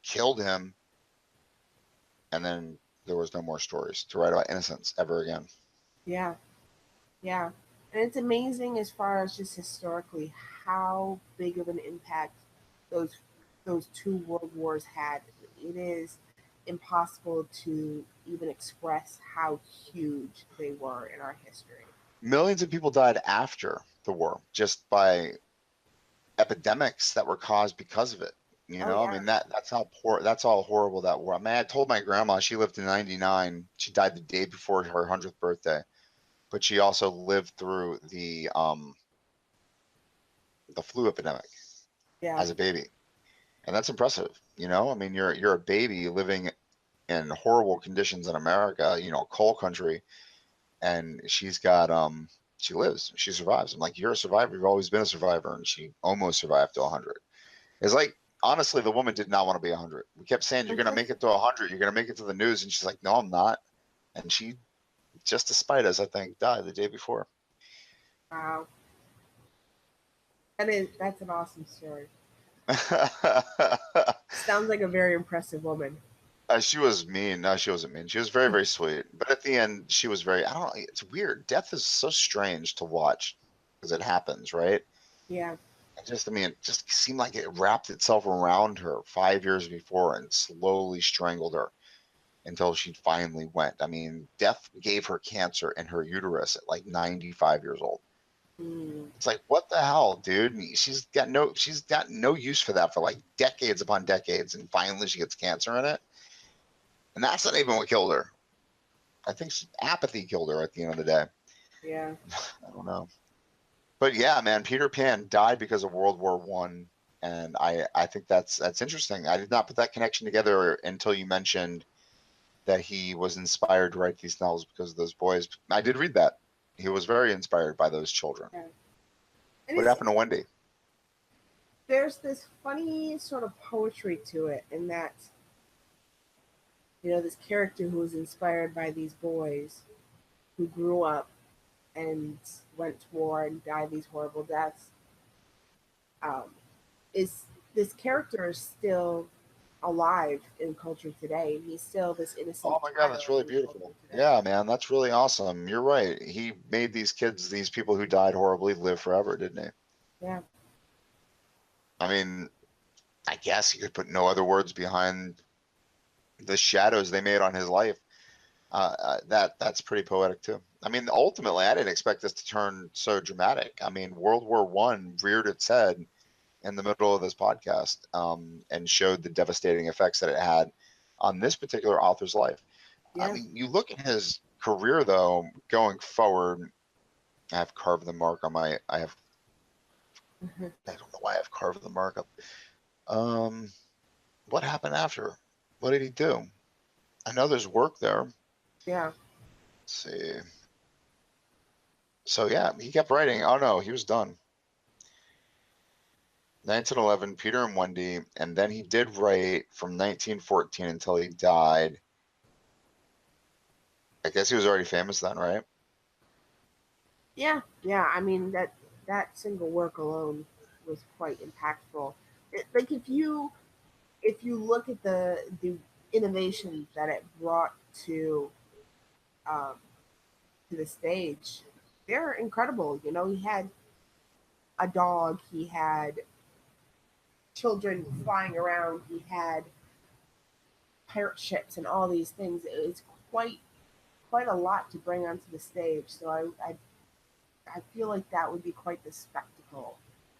killed him, and then there was no more stories to write about innocence ever again. Yeah. Yeah. And it's amazing as far as just historically how big of an impact those those two world wars had. It is impossible to even express how huge they were in our history. Millions of people died after. the war, just by epidemics that were caused because of it. You Oh know, I yeah. mean that's how poor, that's how horrible that war. I mean, I told my grandma, she lived to 99. She died the day before her 100th birthday, but she also lived through the flu epidemic Yeah. as a baby, and that's impressive. You know, I mean, you're a baby living in horrible conditions in America, you know, coal country, and she lives, she survives. I'm like, you're a survivor. You've always been a survivor, and she almost survived to 100. It's like, honestly, the woman did not want to be 100. We kept saying, you're gonna make it to 100. You're gonna make it to the news, and she's like, no, I'm not. And she, just despite us, I think, died the day before. Wow. That's an awesome story. Sounds like a very impressive woman. She was mean. No, she wasn't mean. She was very, very sweet. But at the end, she was very, I don't know. It's weird. Death is so strange to watch because it happens, right? Yeah. I mean, it just seemed like it wrapped itself around her 5 years before and slowly strangled her until she finally went. I mean, death gave her cancer in her uterus at like 95 years old. Mm. It's like, what the hell, dude? She's got no use for that for like decades upon decades, and finally she gets cancer in it. And that's not even what killed her. I think apathy killed her at the end of the day. Yeah. I don't know. But yeah, man, Peter Pan died because of World War One, and I think that's interesting. I did not put that connection together until you mentioned that he was inspired to write these novels because of those boys. I did read that. He was very inspired by those children. Yeah. And What happened to Wendy? there's this funny sort of poetry to it, in that this character who was inspired by these boys who grew up and went to war and died these horrible deaths. Um, is This character is still alive in culture today. He's still this innocent Oh my God, that's child really in culture beautiful. today. Yeah, man, that's really awesome. You're right. He made these kids, these people who died horribly, live forever, didn't he? Yeah. I mean, I guess you could put no other words behind the shadows they made on his life. That's pretty poetic too. I mean, ultimately, I didn't expect this to turn so dramatic. I mean, World War One reared its head in the middle of this podcast, and showed the devastating effects that it had on this particular author's life. I Yeah. mean, you look at his career though, going forward. I have carved the mark on my. Mhm. I don't know why I've carved the mark up. Um, what happened after? What did he do? I know there's work there. Let's Yeah. see. So yeah, he kept writing. Oh no, he was done. 1911, Peter and Wendy, and then he did write from 1914 until he died. I guess he was already famous then, right? Yeah. Yeah. I mean, that single work alone was quite impactful. Like, if you look at the innovation that it brought um, to the stage, they're incredible. He had a dog, he had children flying around, he had pirate ships and all these things. It's quite a lot to bring onto the stage. So I feel like that would be quite the spectacle.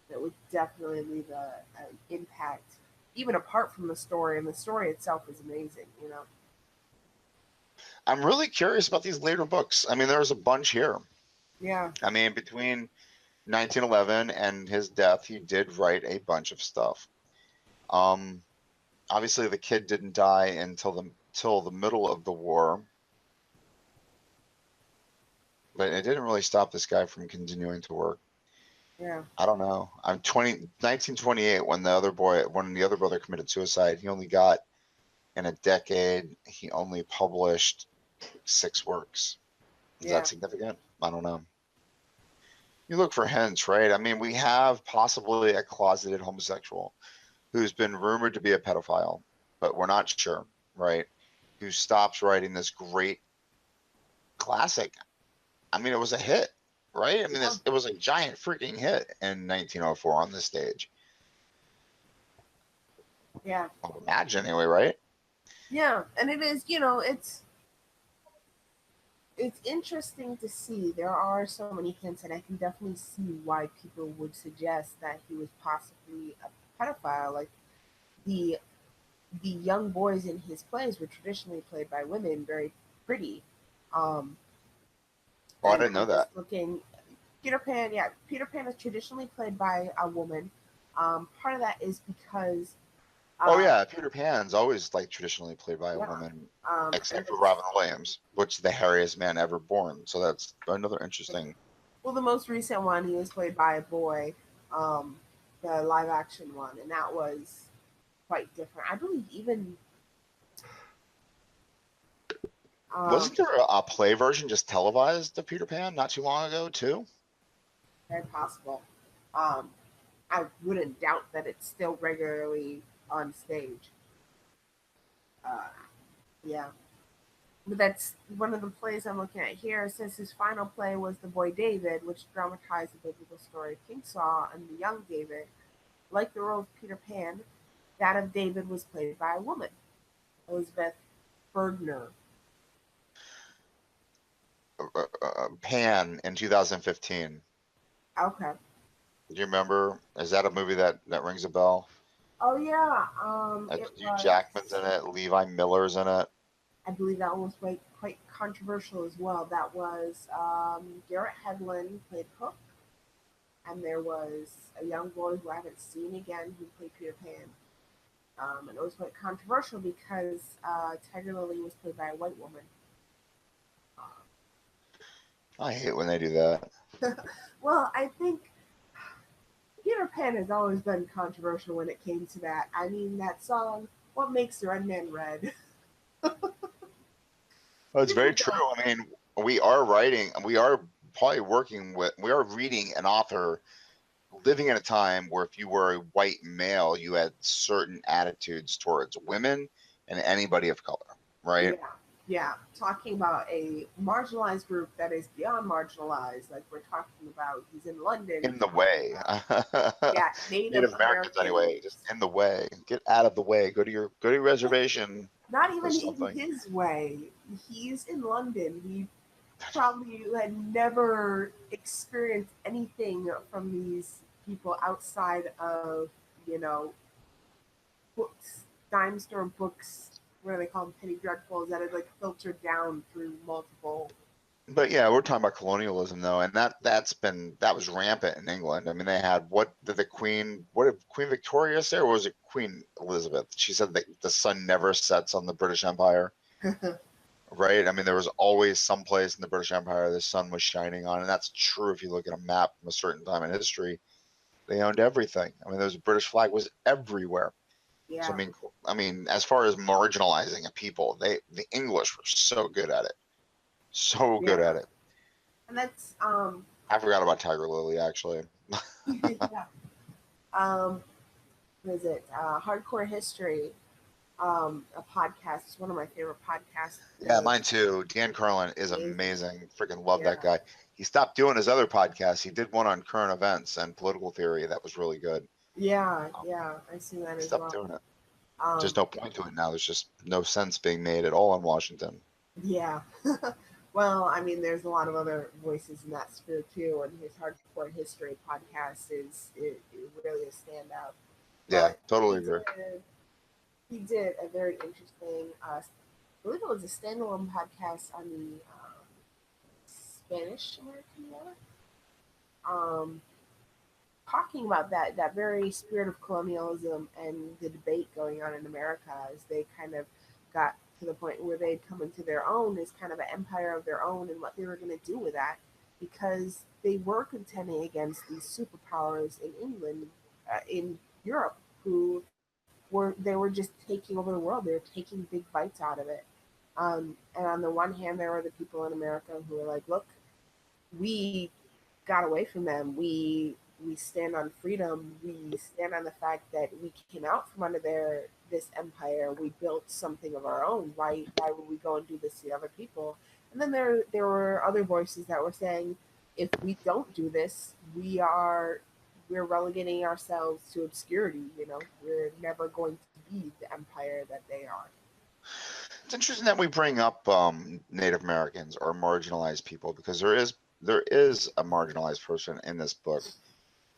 That would definitely leave an impact, even apart from the story. And the story itself is amazing. I'm really curious about these later books. I mean, there's a bunch here. Yeah. I mean, between 1911 and his death, he did write a bunch of stuff. Um, Obviously, the kid didn't die until the middle of the war, but it didn't really stop this guy from continuing to work. Yeah. I don't know. 1928, when the other brother committed suicide, he only got, in a decade, he only published 6 works. Is that Yeah. significant? I don't know. You look for hints, right? I mean, we have possibly a closeted homosexual who's been rumored to be a pedophile, but we're not sure, right? Who stops writing this great classic. I mean, it was a hit, right? I mean, Yeah. it was a giant freaking hit in 1904 on this stage. Yeah. I would imagine, anyway, right? Yeah. And it is. It's it's interesting to see. There are so many hints, and I can definitely see why people would suggest that he was possibly a pedophile. Like the the young boys in his plays were traditionally played by women, very pretty. Um, Oh, I and didn't know I'm that. just looking. Peter Pan, yeah, Peter Pan is traditionally played by a woman. Part of that is because, Oh uh, yeah, Peter Pan's always like traditionally played by a yeah, woman, and except for it's Robin Williams, which is the hairiest man ever born. So that's another interesting. well, the most recent one he was played by a boy, um, the live action one, and that was quite different. I believe even um, Wasn't there a play version just televised of Peter Pan not too long ago too? very possible. Um, I wouldn't doubt that it's still regularly on stage. Uh, yeah. But that's one of the plays I'm looking at here. It says his final play was The Boy David, which dramatized the biblical story of King Saul and the young David. Like the role of Peter Pan, that of David was played by a woman, Elizabeth Bergner. Pan in 2015. Okay. Do you remember? Is that a movie that rings a bell? Oh yeah. It Hugh was. Jackman's in it. Levi Miller's in it. I believe that one was quite controversial as well. That was Garrett Hedlund played Hook, and there was a young boy who I haven't seen again who played Peter Pan. And it was quite controversial because Tiger Lily was played by a white woman. I hate when they do that. Well, I think Peter Pan has always been controversial when it came to that. I mean, that song, "What Makes the Red Man Red." Well, it's People very true. don't. I mean, we are reading an author living in a time where if you were a white male, you had certain attitudes towards women and anybody of color, right? Yeah, yeah. Talking about a marginalized group that is beyond marginalized, like we're talking about, he's in London. In the way. Yeah, Native Native Americans anyway, just Americans. in the way. Get out of the way. Go to your reservation Not or even in something. his way. He's in London. He probably had never experienced anything from these people outside of, you know, books, dime store books, what do they call them, penny dreadfuls that had like filtered down through multiple. But yeah, we're talking about colonialism though, and that was rampant in England. I mean, they had what did the Queen, what did Queen Victoria say, or was it Queen Elizabeth? She said that the sun never sets on the British Empire, right? I mean, there was always some place in the British Empire the sun was shining on, and that's true if you look at a map from a certain time in history. They owned everything. I mean, there was a British flag was everywhere. So Yeah, I mean, as far as marginalizing a people, the English were so good at it, so good yeah. at it. And that's I forgot about Tiger Lily actually. yeah. Um what is it? Hardcore History, a podcast. It's one of my favorite podcasts. Yeah, mine too. Dan Carlin is Amazing. amazing. Freaking love Yeah. that guy. He stopped doing his other podcasts. He did one on current events and political theory that was really good. Yeah, yeah. I see that He as stopped well. doing it. There's Um, no point to it now. There's just no sense being made at all in Washington. yeah. Well, I mean, there's a lot of other voices in that sphere too, and his Hardcore History podcast is really a standout. Yeah, But totally agree. he did a very interesting, I believe it was a standalone podcast on the Spanish American War, um, talking about that very spirit of colonialism and the debate going on in America as they kind of got to the point where they'd come into their own as kind of an empire of their own and what they were going to do with that because they were contending against these superpowers in England, in Europe, who they were just taking over the world. They were taking big bites out of it. And on the one hand, there were the people in America who were like, "Look, we got away from them. We stand on freedom. We stand on the fact that we came out from under this empire. We built something of our own. Why would we go and do this to other people?" And then there were other voices that were saying, if we don't do this, we're relegating ourselves to obscurity. You know, we're never going to be the empire that they are. It's interesting that we bring up Native Americans or marginalized people, because there is a marginalized person in this book.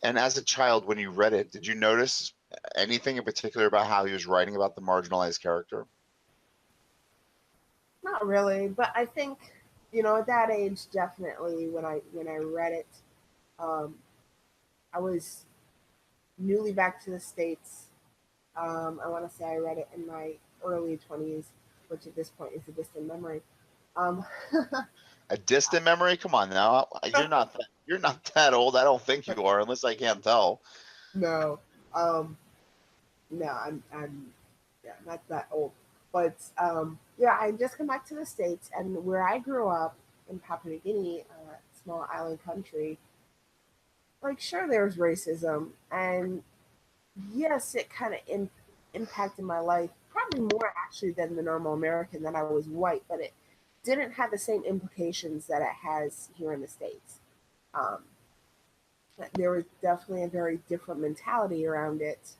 And as a child, when you read it, did you notice anything in particular about how he was writing about the marginalized character? Not really, but I think, at that age, definitely when I read it, um, I was newly back to the States. I want to say I read it in my early 20s, which at this point is a distant memory. Um, A distant memory? Come on now, you're not that old. I don't think you are, unless I can't tell. no, um, no, I'm yeah, not that old. But yeah, I just come back to the States, and where I grew up in Papua New Guinea, a small island country, like, sure, there's racism, and yes, it kind of impacted my life, probably more actually than the normal American, that I was white, but it didn't have the same implications that it has here in the States. Um, there was definitely a very different mentality around it.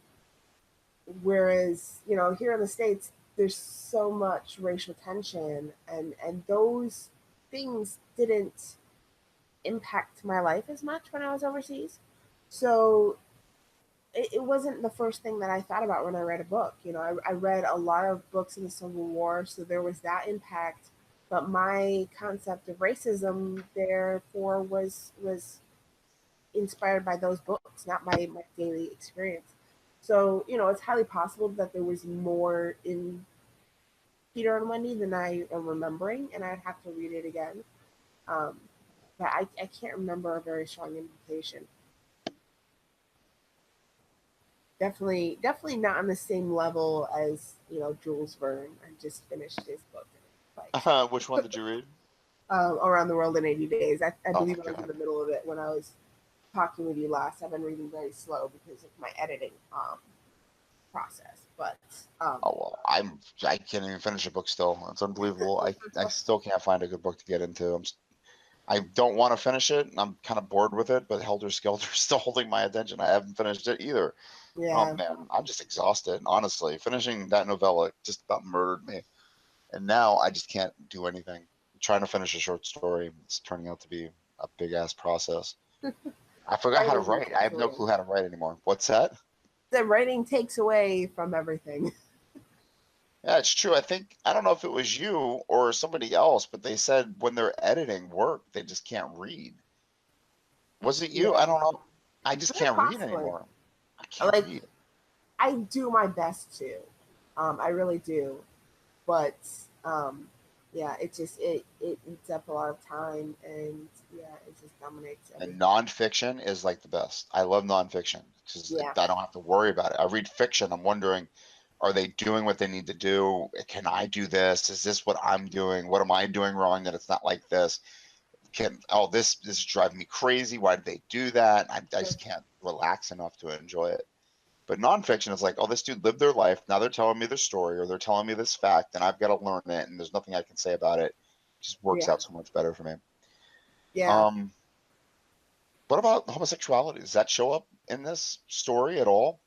Whereas, here in the States, there's so much racial tension, and those things didn't impact my life as much when I was overseas. So it wasn't the first thing that I thought about when I read a book. I read a lot of books in the Civil War, so there was that impact. But my concept of racism, therefore, was inspired by those books, not by my daily experience. So, it's highly possible that there was more in Peter and Wendy than I am remembering, and I'd have to read it again. Um, but I can't remember a very strong implication. Definitely not on the same level as Jules Verne. I just finished his book. Like, Which one did you read? Around the World in 80 Days. I Oh believe my I was in god. the middle of it when I was talking with you last. I've been reading very slow because of my editing process. But Oh well, I can't even finish a book still. It's unbelievable. I still can't find a good book to get into. I don't want to finish it. And I'm kind of bored with it, but Helter Skelter is still holding my attention. I haven't finished it either. Oh yeah, man, I'm just exhausted. Honestly, finishing that novella just about murdered me, and now I just can't do anything. I'm trying to finish a short story. It's turning out to be a big ass process. I forgot how to writing write. I takes have no away. clue how to write anymore. What's that? The writing takes away from everything. Yeah, it's true. I don't know if it was you or somebody else, but they said when they're editing work, they just can't read. Was it you? I Yeah, don't know. I just very can't read possibly. anymore. I can't Like, read. I do my best to. I really do. But um, yeah, it eats up a lot of time, and yeah, it just dominates And everything. nonfiction is like the best. I love nonfiction because Yeah, I don't have to worry about it. I read fiction. I'm wondering, are they doing what they need to do? Can I do this? Is this what I'm doing? What am I doing wrong that it's not like this? This is driving me crazy. Why did they do that? I just can't relax enough to enjoy it. But nonfiction is like, oh, this dude lived their life. Now they're telling me their story or they're telling me this fact, and I've got to learn it, and there's nothing I can say about it. It just works yeah, out so much better for me. yeah. Um, what about homosexuality? Does that show up in this story at all?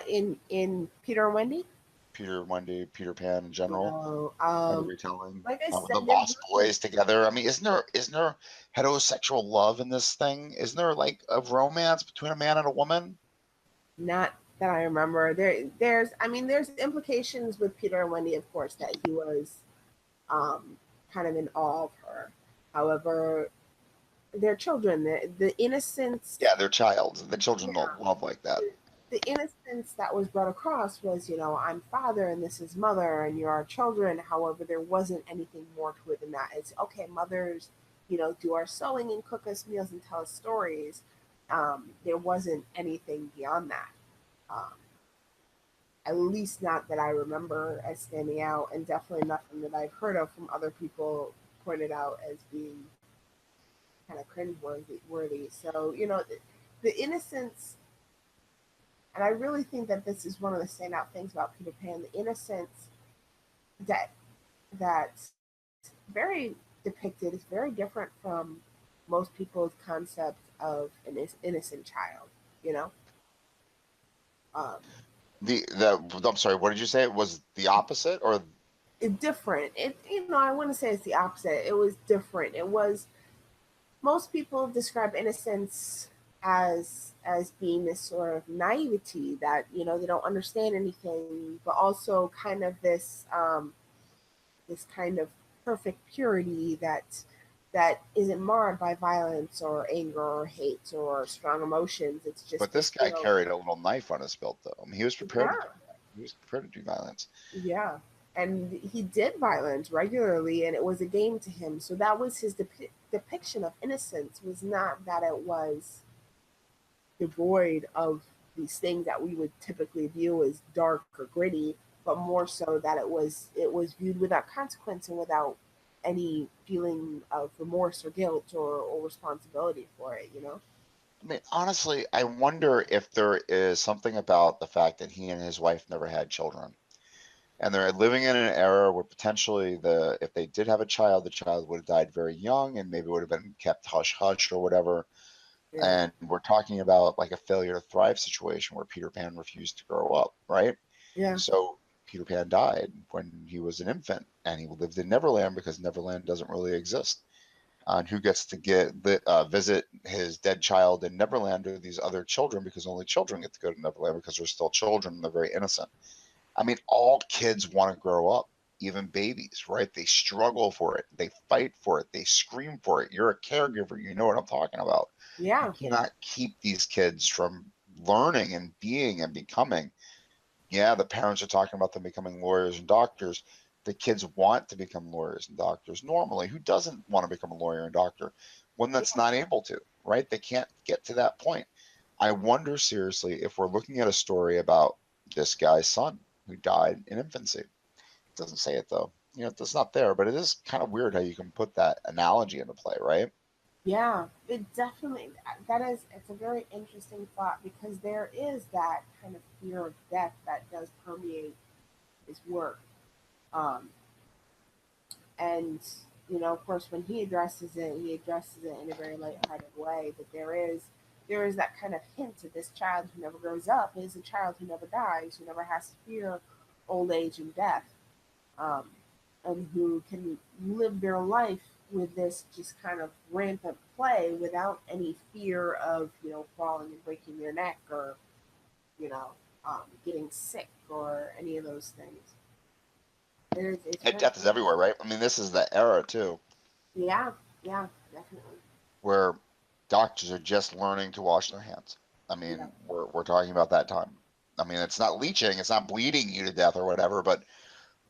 In Peter and Wendy. Peter, Wendy, Peter Pan in general, No, and the retelling, like I the said, there Lost really Boys together. I mean, isn't there heterosexual love in this thing? Isn't there like a romance between a man and a woman? not that I remember. There's implications with Peter and Wendy, of course, that he was um kind of in awe of her. However, they're children. The innocence, Yeah, they're child. The children yeah, don't love like that. the innocence that was brought across was, I'm father and this is mother and you're our children. However, there wasn't anything more to it than that. It's okay, mothers, do our sewing and cook us meals and tell us stories. There wasn't anything beyond that. Um, at least not that I remember as standing out, and definitely nothing that I've heard of from other people pointed out as being kind of cringe worthy. So, the innocence, and I really think that this is one of the standout things about Peter Pan, the innocence that that's very depicted is very different from most people's concept of an innocent child. You know, um, I'm sorry. What did you say? It was the opposite, or different. I want to say it's the opposite. It was different. It was, most people describe innocence as being this sort of naivety that they don't understand anything, but also kind of this kind of perfect purity that isn't marred by violence or anger or hate or strong emotions. It's But just this this guy carried a little knife on his belt, though. I mean, he was prepared to do yeah, that. He was prepared to do violence. yeah. And he did violence regularly, and it was a game to him. So that was his depiction of innocence. Was not that it was devoid of these things that we would typically view as dark or gritty, but more so that it was viewed without consequence and without any feeling of remorse or guilt or responsibility for it. I mean, honestly, I wonder if there is something about the fact that he and his wife never had children. And they're living in an era where potentially if they did have a child, the child would have died very young and maybe would have been kept hush hush or whatever. Yeah, And we're talking about like a failure to thrive situation where Peter Pan refused to grow up, right? yeah, So Peter Pan died when he was an infant and he lived in Neverland because Neverland doesn't really exist. And who gets to visit his dead child in Neverland or these other children, because only children get to go to Neverland because they're still children and they're very innocent. I mean, all kids want to grow up, even babies, right? They struggle for it. They fight for it. They scream for it. You're a caregiver. You know what I'm talking about. You yeah, cannot keep these kids from learning and being and becoming. Yeah, the parents are talking about them becoming lawyers and doctors. The kids want to become lawyers and doctors normally. Who doesn't want to become a lawyer and doctor? One that's not able to, right? They can't get to that point. I wonder seriously if we're looking at a story about this guy's son who died in infancy. It doesn't say it though. It's not there, but it is kind of weird how you can put that analogy into play, right? yeah. It definitely, it's a very interesting thought because there is that kind of fear of death that does permeate his work. Um, and of course, when he addresses it in a very lighthearted way. But there is that kind of hint that this child who never grows up is a child who never dies, who never has to fear old age and death, um, and who can live their life with this just kind of rampant play without any fear of falling and breaking their neck or you know getting sick or any of those things. It's And very death is everywhere, right? I mean, this is the era too, yeah, yeah, definitely. where doctors are just learning to wash their hands. I Yeah. mean, we're talking about that time. I mean, it's not leeching, it's not bleeding you to death or whatever, but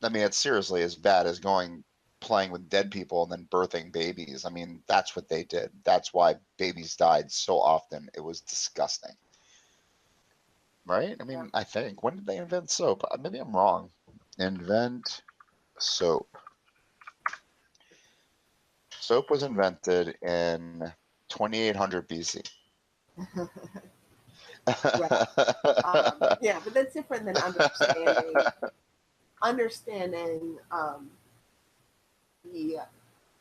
I mean, it's seriously as bad as playing with dead people and then birthing babies. I mean, that's what they did. That's why babies died so often. It was disgusting, right? I Yeah. mean, I think. When did they invent soap? Maybe I'm wrong. Invent soap. Soap was invented in 2800 BC. Well, yeah, but that's different than understanding the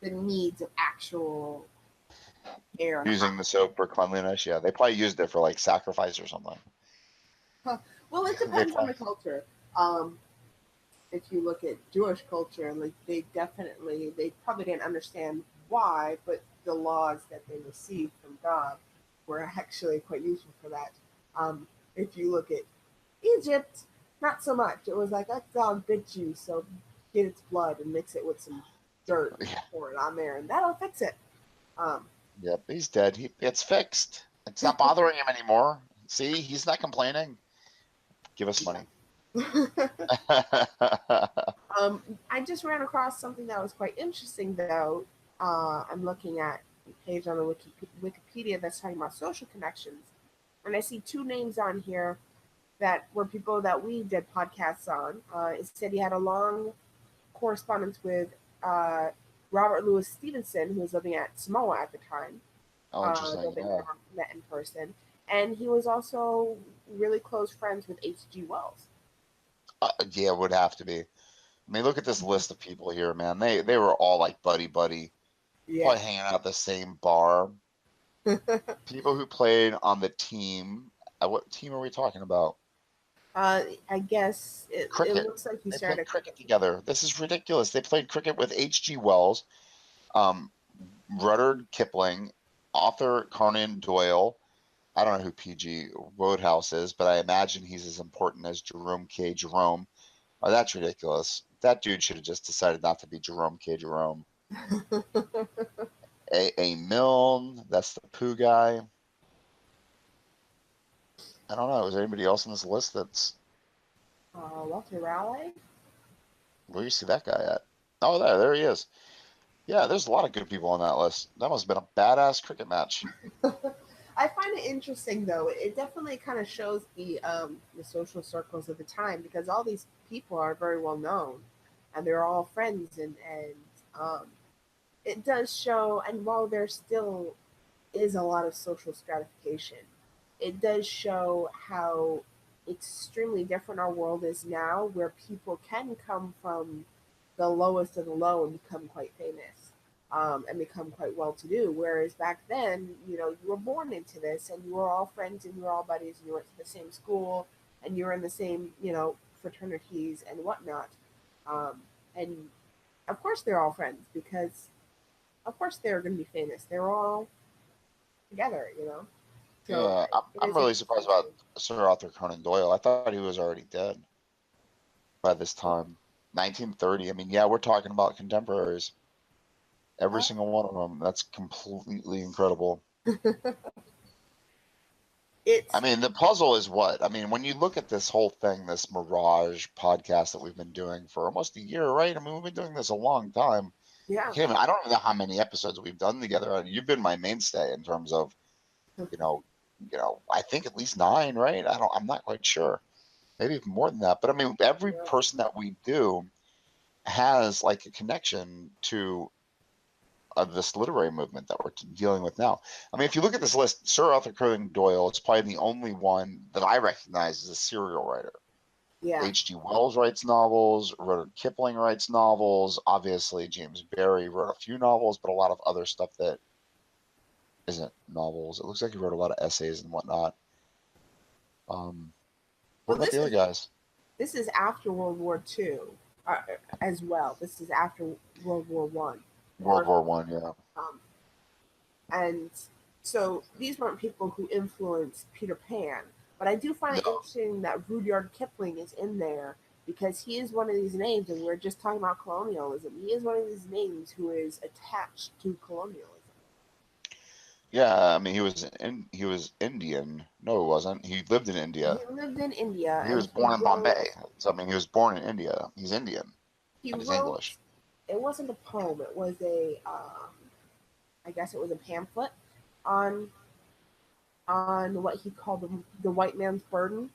the needs of actual air and Using hot. the soap for cleanliness, yeah, they probably used it for like sacrifice or something. Well, it They depends on probably, the culture. Um, if you look at Jewish culture, like they probably didn't understand why, but the laws that they received from God were actually quite useful for that. If you look at Egypt, not so much. It was like that dog bit you, so get its blood and mix it with some dirt and yeah, pour it on there, and that'll fix it. Um, yep, he's dead. It's fixed. It's not bothering him anymore. See, he's not complaining. Give us money. I just ran across something that was quite interesting, though. I'm looking at a page on the Wikipedia that's talking about social connections, and I see two names on here that were people that we did podcasts on. It said he had a long correspondence with uh, Robert Louis Stevenson, who was living at Samoa at the time, Oh, though interesting. they Yeah. never met in person. And he was also really close friends with H.G. Wells. Yeah, it would have to be. I mean, look at this list of people here, man. They were all like buddy buddy, Yeah. probably hanging out at the same bar. People who played on the team. What team are we talking about? I guess it Cricket. looks like he They played started. cricket together. This is ridiculous. They played cricket with H.G. Wells, um, Rudyard Kipling, Arthur Conan Doyle. I don't know who P.G. Wodehouse is, but I imagine he's as important as Jerome K. Jerome. Oh, that's ridiculous. That dude should have just decided not to be Jerome K. Jerome. A. Milne, that's the Pooh guy. I don't know. Is there anybody else on this list that's. Walter Raleigh. Where do you see that guy at? Oh, there he is. Yeah, there's a lot of good people on that list. That must have been a badass cricket match. I find it interesting though. It definitely kind of shows the social circles of the time because all these people are very well known, and they're all friends, and um, it does show. And while there still is a lot of social stratification, it does show how extremely different our world is now, where people can come from the lowest of the low and become quite famous, and become quite well to do. Whereas back then, you were born into this and you were all friends and you were all buddies and you went to the same school and you were in the same, fraternities and whatnot. And of course, they're all friends because, of course, they're going to be famous. They're all together. So Yeah, it I'm is really surprised about interesting. Sir Arthur Conan Doyle. I thought he was already dead by this time. 1930. I mean, yeah, we're talking about contemporaries. Every Uh, single one of them. That's completely incredible. I it's mean, the puzzle is what? I mean, when you look at this whole thing, this Mirage podcast that we've been doing for almost a year, right? I mean, we've been doing this a long time. yeah. I don't even know how many episodes we've done together. You've been my mainstay in terms of, you know, I think at least 9, right? I'm not quite sure. Maybe even more than that. But I mean, every Yeah. person that we do has like a connection to this literary movement that we're dealing with now. I mean, if you look at this list, Sir Arthur Conan Doyle is probably the only one that I recognize as a serial writer. Yeah. H.G. Wells writes novels. Rudyard Kipling writes novels. Obviously, James Barrie wrote a few novels, but a lot of other stuff that isn't novels. It looks like he wrote a lot of essays and whatnot. What Well, about this the other is guys? this is after World War II, as well. This is after World War One, the World first War one. One, yeah. And so these weren't people who influenced Peter Pan. But I do find it No, interesting that Rudyard Kipling is in there because he is one of these names, and we're just talking about colonialism. He is one of these names who is attached to colonialism. yeah. I mean, he was Indian. No, he wasn't. He lived in He India. lived in India, He and was he born in Bombay. wrote. So I mean, he was born in India. He's Indian, He but he's wrote. English. It wasn't a poem. It was a. I guess it was a pamphlet on what he called the white man's burden,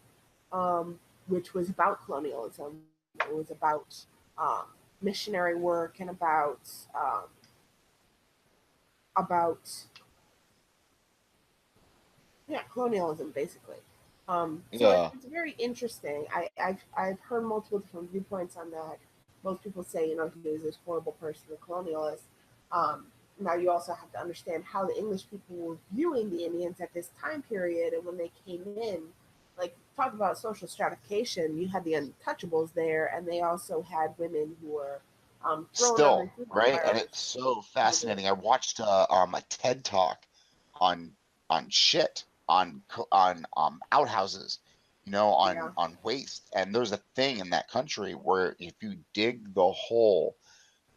which was about colonialism. It was about um, missionary work and about colonialism basically. So Yeah. it's very interesting. I've heard multiple different viewpoints on that. Most people say he was this horrible person, a colonialist. Um, Now you also have to understand how the English people were viewing the Indians at this time period, and when they came in, like talk about social stratification. You had the untouchables there, and they also had women who were thrown on the Still, food right? And pyres. it's so You know, fascinating. I watched a TED talk on shit on outhouses, yeah, on waste. And there's a thing in that country where if you dig the hole,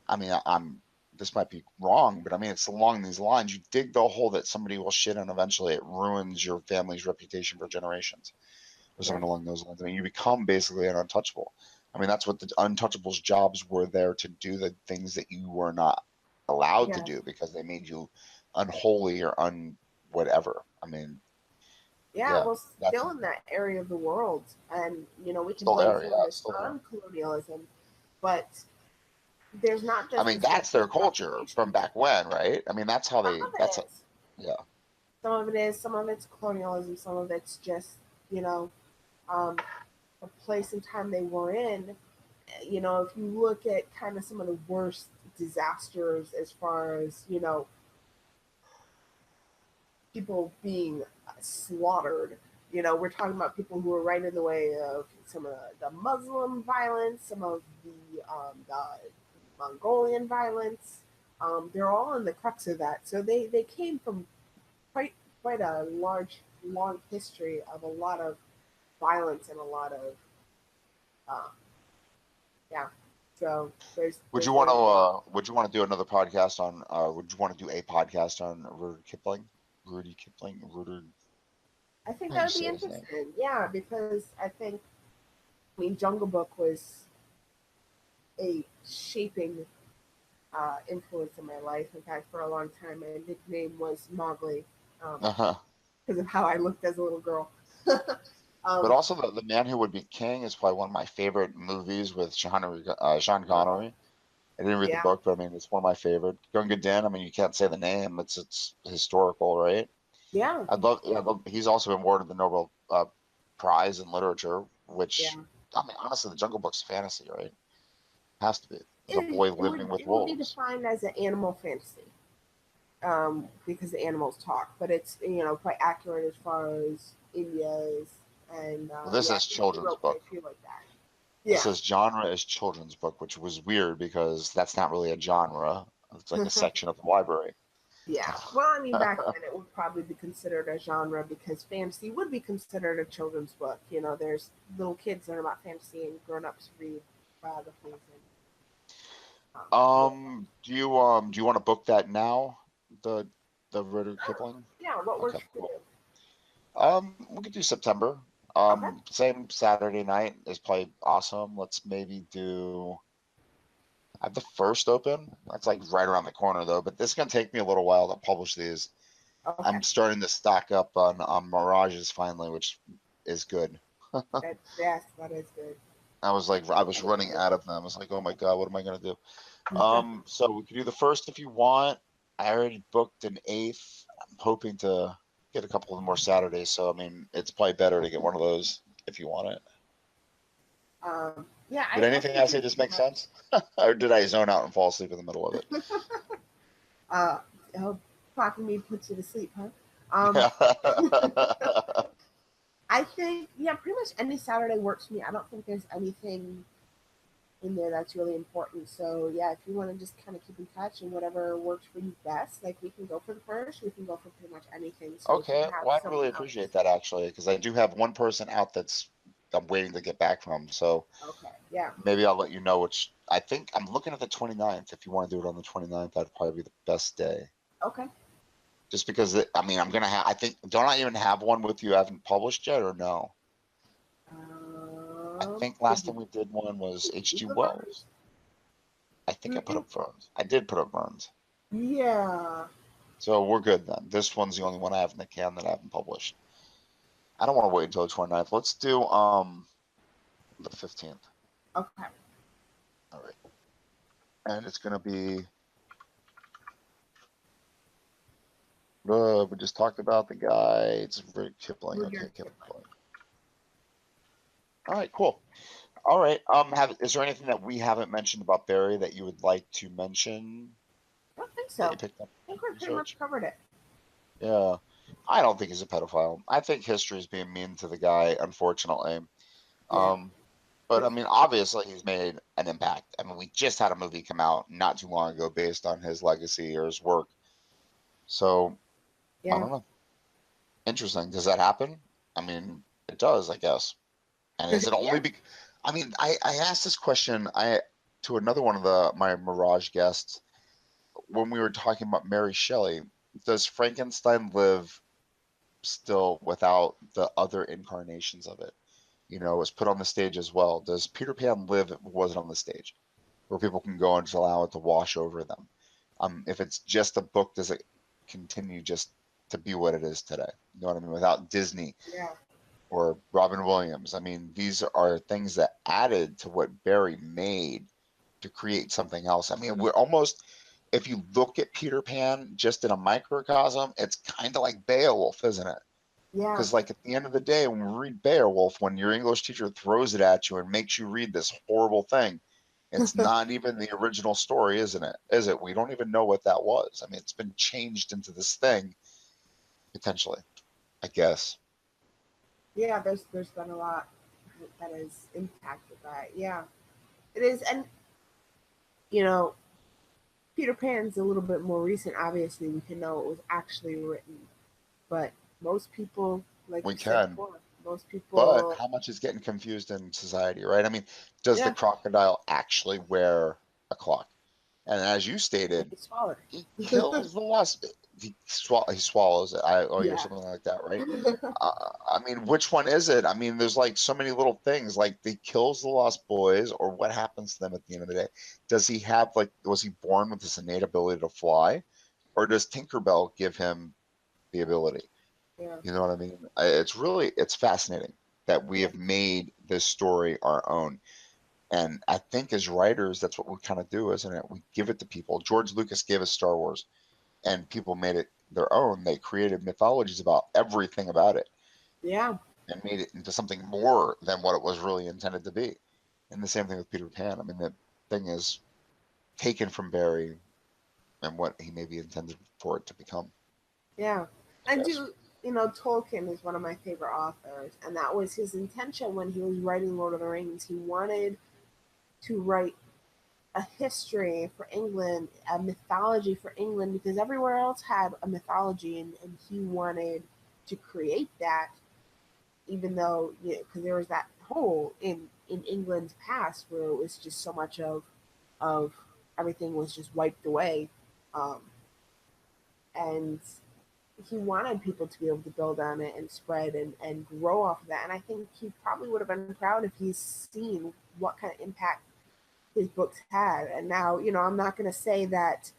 I mean, I'm this might be wrong, but I mean it's along these lines. You dig the hole that somebody will shit in, eventually it ruins your family's reputation for generations, or yeah, something along those lines. I mean, you become basically an untouchable. I mean, that's what the untouchables' jobs were there to do, the things that you were not allowed to yeah. do because they made you unholy or whatever. I mean, Yeah, yeah, well, that's still in that area of the world, and we can still blame there. some of Yeah, this it's still there. on colonialism, but there's not I just mean, this that's their social culture stratification. from back when, right? I mean, that's how Some they. of That's it is, yeah, some of it is, some of it's colonialism, some of it's just you know um, a place and time they were in. If you look at kind of some of the worst disasters as far as people being slaughtered. we're talking about people who are right in the way of some of the Muslim violence, some of the Mongolian violence. They're all in the crux of that. So they came from quite quite a long history of a lot of violence and a lot of um, yeah. So Would there's you want to? Would you want to do another podcast on? Would you want to do a podcast on Rudyard Kipling? Rudy Kipling. Rudyard. I think How do that you would be say his name? interesting. Yeah, because I mean Jungle Book was a shaping influence in my life. In fact, for a long time, my nickname was Mowgli Uh-huh. because of how I looked as a little girl. But um, also, the Man Who Would Be King is probably one of my favorite movies with Sean Connery. I didn't read the yeah, book, but I mean, it's one of my favorite. Gunga Din. I mean, you can't say the name. It's historical, right? yeah, I love. He's also been awarded the Nobel Prize in Literature, yeah. which I mean, honestly, the Jungle Book's fantasy, right? Has to be. There's a boy living with It would be wolves. defined as an animal fantasy because the animals talk, but it's quite accurate as far as India's and Well, this yeah, is he children's wrote quite book. a few like that. This Yeah. says genre is children's book, which was weird because that's not really a genre. It's like a section of the library. Yeah. Well, I mean, back then it would probably be considered a genre because fantasy would be considered a children's book. There's little kids learn about fantasy and grown-ups read biographies and yeah. Do you want to book that now? The Rudyard Kipling? Yeah, what Okay, works for cool. you? We could do September. Okay. Same Saturday night is probably awesome. Let's maybe do. I have the first open. That's like right around the corner though, but this is gonna take me a little while to publish these. Okay. I'm starting to stock up on Mirages finally, which is good. Yes, that is good. I was running out of them. I was like, oh my God, what am I gonna do? Okay. So we can do the first if you want. I already booked an eighth. I'm hoping to get a couple of more Saturdays. So I mean, it's probably better to get one of those if you want it. Yeah, Did I anything can I say do just pretty make much. sense? Or did I zone out and fall asleep in the middle of it? Uh, oh, talking me puts you to sleep, huh? Um, I think yeah, pretty much any Saturday works for me. I don't think there's anything in there that's really important. So yeah, if you want to just kind of keep in touch and whatever works for you best, like we can go for the first, we can go for pretty much anything. So if you Okay, have well, I really someone else, appreciate that actually, because I do have one person out that's I'm waiting to get back from. So okay, yeah, maybe I'll let you know which I think I'm looking at the 29th. If you want to do it on the 29th, that'd probably be the best day. okay. Just because I mean, I'm gonna have. I think don't I even have one with you? I haven't published yet, or no? I think Did last you time we did one was keep H.G. the verse? Wells. I think I put Mm-mm. up Burns. I did put up Burns. Yeah. So we're good then. This one's the only one I have in the can that I haven't published. I don't want to wait until the 29th. Let's do the 15th. Okay. All right. And it's gonna be we just talked about the guy. It's Rick Kipling. Okay, Rudyard Kipling. Kipling. All right, cool. All right. Is there anything that we haven't mentioned about Barry that you would like to mention I don't think that so. you picked up I think we pretty much research? covered it. Yeah. I don't think he's a pedophile. I think history is being mean to the guy, unfortunately. Yeah. Um, but I mean, obviously he's made an impact. I mean, we just had a movie come out not too long ago based on his legacy or his work. So I Yeah. don't know. Interesting. Does that happen? I mean, it does, I guess. And is it only Yeah. I mean, I asked this question to another one of my Mirage guests when we were talking about Mary Shelley. Does Frankenstein live still without the other incarnations of it? It was put on the stage as well. Does Peter Pan live if it wasn't on the stage, where people can go and just allow it to wash over them? If it's just a book, does it continue just to be what it is today? You know what I mean? Without Disney Yeah. or Robin Williams. I mean, these are things that added to what Barry made to create something else. I mean, we're almost, if you look at Peter Pan just in a microcosm, it's kind of like Beowulf, isn't it? Yeah. Because, like, at the end of the day, when we read Beowulf, when your English teacher throws it at you and makes you read this horrible thing, it's not even the original story, isn't it? Is it? We don't even know what that was. I mean, it's been changed into this thing, potentially, I guess. Yeah, there's been a lot that has impacted that. Yeah, it is, and you know, Peter Pan's a little bit more recent. Obviously, we can know it was actually written, but most people, like We you said can. before, most But people, how much is getting confused in society, right? I mean, does the yeah, crocodile actually wear a clock? And as you stated, they swallowed he it. kills the wasp. He swallows it, or Yeah, something like that, right? I mean, which one is it? I mean, there's like so many little things. Like, he kills the lost boys, or what happens to them at the end of the day? Does he have like, was he born with this innate ability to fly, or does Tinkerbell give him the ability? yeah, You know what I mean? It's fascinating that we yeah, have made this story our own. And I think as writers, that's what we kind of do, isn't it? We give it to people. George Lucas gave us Star Wars, and people made it their own. They created mythologies about everything about it yeah, and made it into something more than what it was really intended to be. And the same thing with Peter Pan. I mean, the thing is taken from Barrie and what he maybe intended for it to become, yeah. I I guess. do, Tolkien is one of my favorite authors, and that was his intention when he was writing Lord of the Rings. He wanted to write a history for England, a mythology for England, because everywhere else had a mythology, and he wanted to create that, even though, because there was that hole in England's past where it was just so much of everything was just wiped away, um, and he wanted people to be able to build on it and spread and grow off of that. And I think he probably would have been proud if he's seen what kind of impact his books had. And now, I'm not going to say that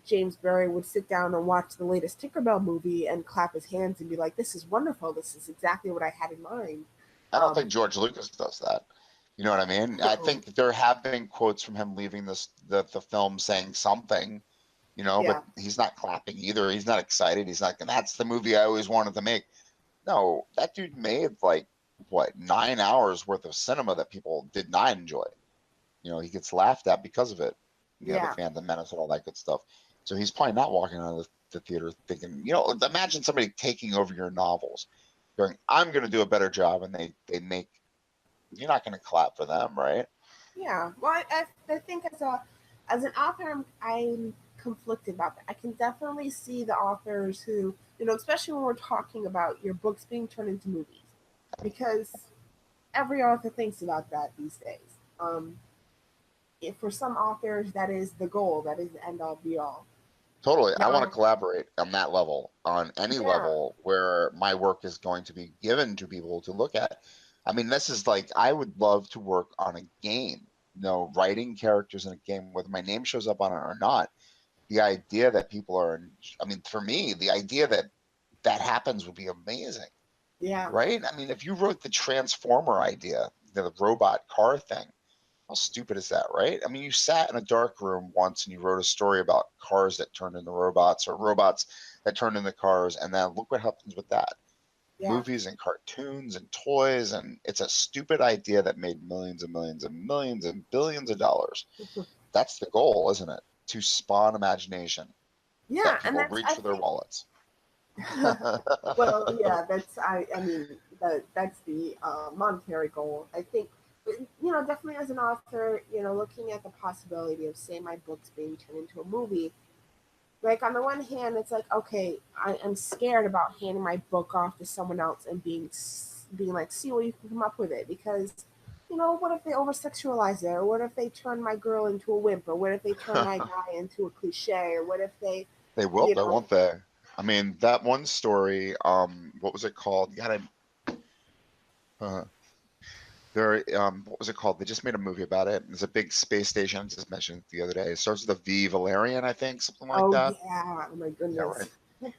James Barrie would sit down and watch the latest Tinkerbell movie and clap his hands and be like, "This is wonderful. This is exactly what I had in mind." I don't think Um, George Lucas does that. You know what I mean? I think there have been quotes from him leaving the film saying something, yeah, but he's not clapping either. He's not excited. He's not. That's the movie I always wanted to make. No, that dude made like what 9 hours worth of cinema that people did not enjoy. He gets laughed at because of it. The yeah, Phantom Menace and all that good stuff. So he's probably not walking out of the theater thinking, imagine somebody taking over your novels, going, "I'm going to do a better job," and they make. You're not going to clap for them, right? yeah. Well, I think as an author, I'm conflicted about that. I can definitely see the authors who, especially when we're talking about your books being turned into movies, because every author thinks about that these days. For some authors, that is the goal, that is the end all be all. Totally. I want to Now, collaborate on that level, on any yeah, level where my work is going to be given to people to look at. I mean, this is like, I would love to work on a game, writing characters in a game, whether my name shows up on it or not. The idea that people are, I mean, for me, the idea that that happens would be amazing, yeah, right? I mean, if you wrote the Transformer idea, the robot car thing, how stupid is that, right? I mean, you sat in a dark room once and you wrote a story about cars that turned into robots or robots that turned into cars, and then look what happens with that. yeah, Movies and cartoons and toys, and it's a stupid idea that made millions and millions and millions and billions of dollars. That's the goal, isn't it? To spawn imagination yeah, that and people that's reach I for their think. wallets. Well, yeah, I mean that's the monetary goal. I think, definitely as an author, looking at the possibility of, say, my books being turned into a movie. Like, on the one hand, it's like, okay, I'm scared about handing my book off to someone else and being like, see what you can come up with it, because what if they over sexualize it, or what if they turn my girl into a wimp, or what if they turn my guy into a cliche, or what if they, They will, you though, know, won't they? I mean, that one story, what was it called? You gotta, uh, what was it called? They just made a movie about it. There's a big space station. I just mentioned it the other day. It starts with a V, Valerian, I think, something like oh that. yeah, oh my Yeah, right. goodness.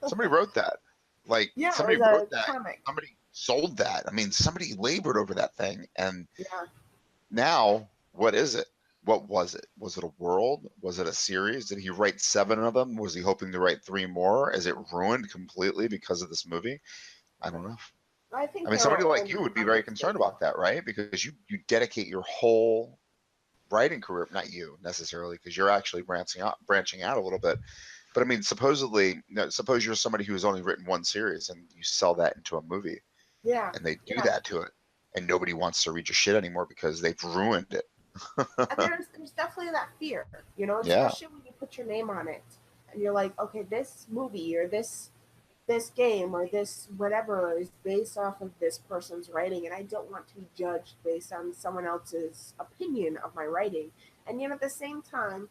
Somebody wrote that. Like, Yeah, it somebody was wrote a that. comic. Somebody sold that. I mean, somebody labored over that thing. And Yeah, now, what is it? What was it? Was it a world? Was it a series? Did he write 7 of them? Was he hoping to write 3 more? Is it ruined completely because of this movie? I don't know. I I think mean, they'll somebody like you only would be have very it concerned stable. about that, right? Because you dedicate your whole writing career, not you necessarily, because you're actually branching out a little bit. But I mean, supposedly, suppose you're somebody who has only written one series and you sell that into a movie. Yeah. and they do Yeah. that to it, and nobody wants to read your shit anymore because they've ruined it. And there's definitely that fear, you know, Yeah. especially when you put your name on it and you're like, okay, this movie or this game or this whatever is based off of this person's writing, and I don't want to be judged based on someone else's opinion of my writing. And yet at the same time,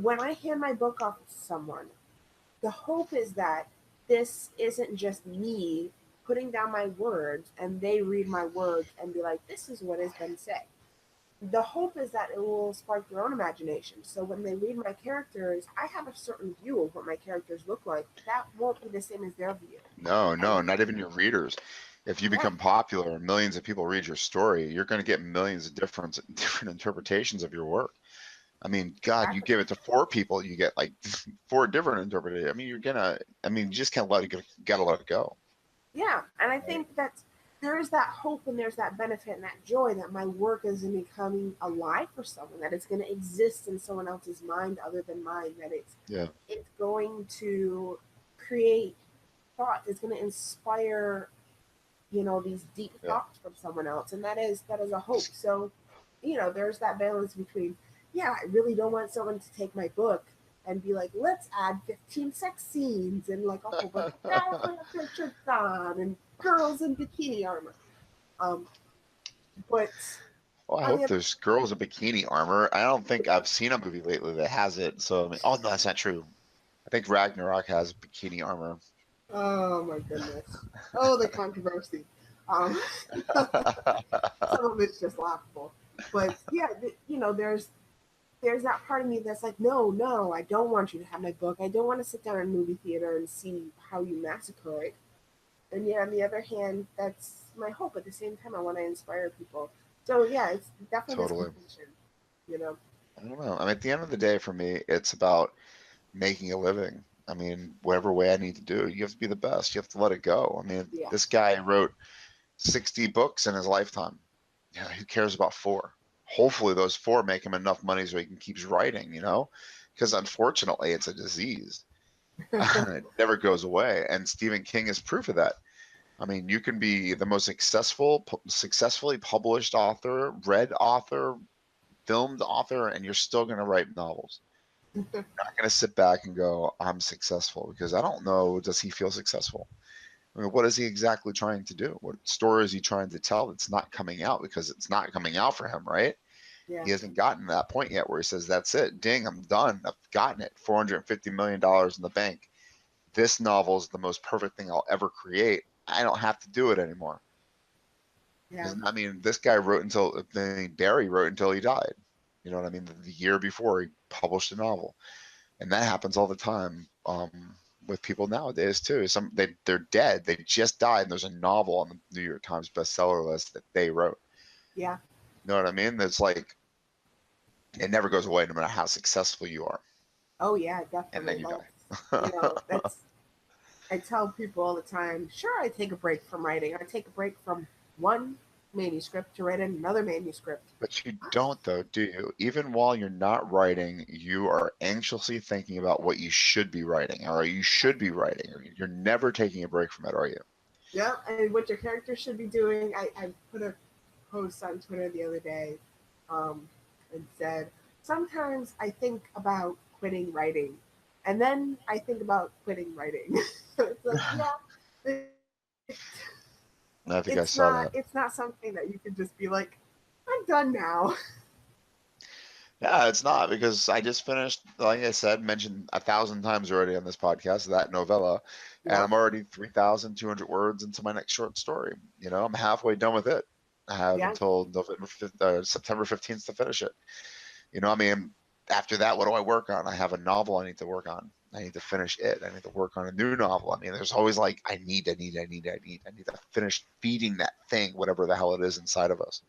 when I hand my book off to someone, the hope is that this isn't just me putting down my words and they read my words and be like, this is what has been said. The hope is that it will spark their own imagination. So when they read my characters, I have a certain view of what my characters look like. That won't be the same as their view. No, no, And not even your readers. If you yeah, become popular and millions of people read your story, you're going to get millions of different interpretations of your work. I mean, God, you exactly. give it to four people, you get like four different interpretations. I mean, you're gonna. I mean, you just can't let it go. Gotta let it go. Yeah, and I Right. think that there is that hope and there's that benefit and that joy that my work is becoming alive for someone, that it's going to exist in someone else's mind other than mine, that Yeah. it's going to create thoughts, it's going to inspire, you know, these deep Yeah. thoughts from someone else, and that is a hope. So, you know, there's that balance between, yeah, I really don't want someone to take my book and be like, let's add 15 sex scenes and like a whole bunch of guys with their shirts on and girls in bikini armor. Um, but Well, I on the hope other, there's girls in bikini armor. I don't think I've seen a movie lately that has it. So I mean, oh no, that's not true. I think Ragnarok has bikini armor. oh my goodness, oh the controversy. Um, some of it's just laughable, but yeah, you know, there's that part of me that's like, no, no, I don't want you to have my book. I don't want to sit down in a movie theater and see how you massacre it. And yet, on the other hand, that's my hope. At the same time, I want to inspire people. So yeah, it's definitely this Totally. contention, you know. I don't know. I mean, at the end of the day, for me, it's about making a living. I mean, whatever way I need to do, you have to be the best. You have to let it go. I mean, Yeah, this guy wrote 60 books in his lifetime. Yeah, who cares about four? Hopefully, those four make him enough money so he can keep writing, you know? Because unfortunately, it's a disease. It never goes away. And Stephen King is proof of that. I mean, you can be the most successfully published author, read author, filmed author, and you're still going to write novels. Not going to sit back and go, I'm successful, because I don't know, does he feel successful? I mean, what is he exactly trying to do? What story is he trying to tell that's not coming out, because it's not coming out for him, right? yeah, He hasn't gotten to that point yet where he says, that's it, ding, I'm done. I've gotten it. $450 million in the bank. This novel is the most perfect thing I'll ever create. I don't have to do it anymore. yeah, I mean, this guy wrote until, I mean, Barrie wrote until he died. You know what I mean? The year before he published a novel. And that happens all the time with people nowadays too. They're dead. They just died, and there's a novel on the New York Times bestseller list that they wrote. yeah. You know what I mean? It's like it never goes away, no matter how successful you are, Oh yeah, and then definitely. you That's, die. you know, that's, I tell people all the time. Sure, I take a break from writing. I take a break from one manuscript to write another manuscript. But you don't, though, do you? Even while you're not writing, you are anxiously thinking about what you should be writing, or you should be writing. You're never taking a break from it, are you? Yeah, and what your character should be doing. I put a post on Twitter the other day, um, and said, sometimes I think about quitting writing, and then I think about quitting writing. It's like, yeah, it, I think I saw that. it's not something that you can just be like, I'm done now. Yeah, it's not, because I just finished, like I said, mentioned 1,000 times already on this podcast, that novella, and Yep. I'm already 3,200 words into my next short story. You know, I'm halfway done with it. I have Yeah. until September 15th to finish it. You know, I mean, after that, what do I work on? I have a novel I need to work on. I need to finish it. I need to work on a new novel. I mean, there's always like, I need to finish feeding that thing, whatever the hell it is inside of us.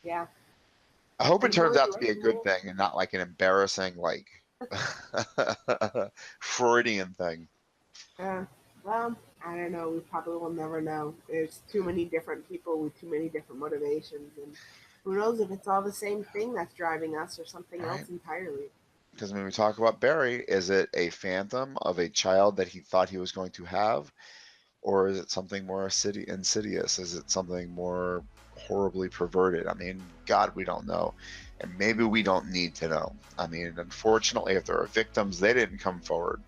Yeah. I hope it And turns really, out to like, be a good thing and not like an embarrassing, like Freudian thing. uh, well, I don't know. We probably will never know. There's too many different people with too many different motivations, and who knows if it's all the same thing that's driving us or something Right? else entirely. Because when we talk about Barry, is it a phantom of a child that he thought he was going to have? Or is it something more insidious? Is it something more horribly perverted? I mean, God, we don't know. And maybe we don't need to know. I mean, unfortunately, if there are victims, they didn't come forward.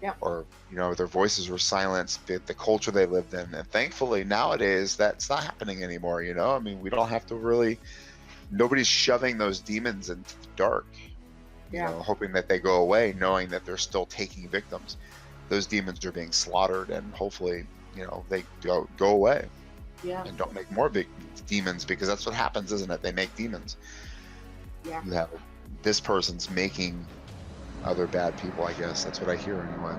Yep. Or, you know, their voices were silenced, the culture they lived in. And thankfully, nowadays, that's not happening anymore, you know? I mean, we don't have to really, nobody's shoving those demons into the dark, you know, hoping that they go away, knowing that they're still taking victims. Those demons are being slaughtered, and hopefully, you know, they go away. Yeah. And don't make more big demons, because that's what happens, isn't it? They make demons. Yeah. You have this person's making other bad people, I guess. That's what I hear anyway.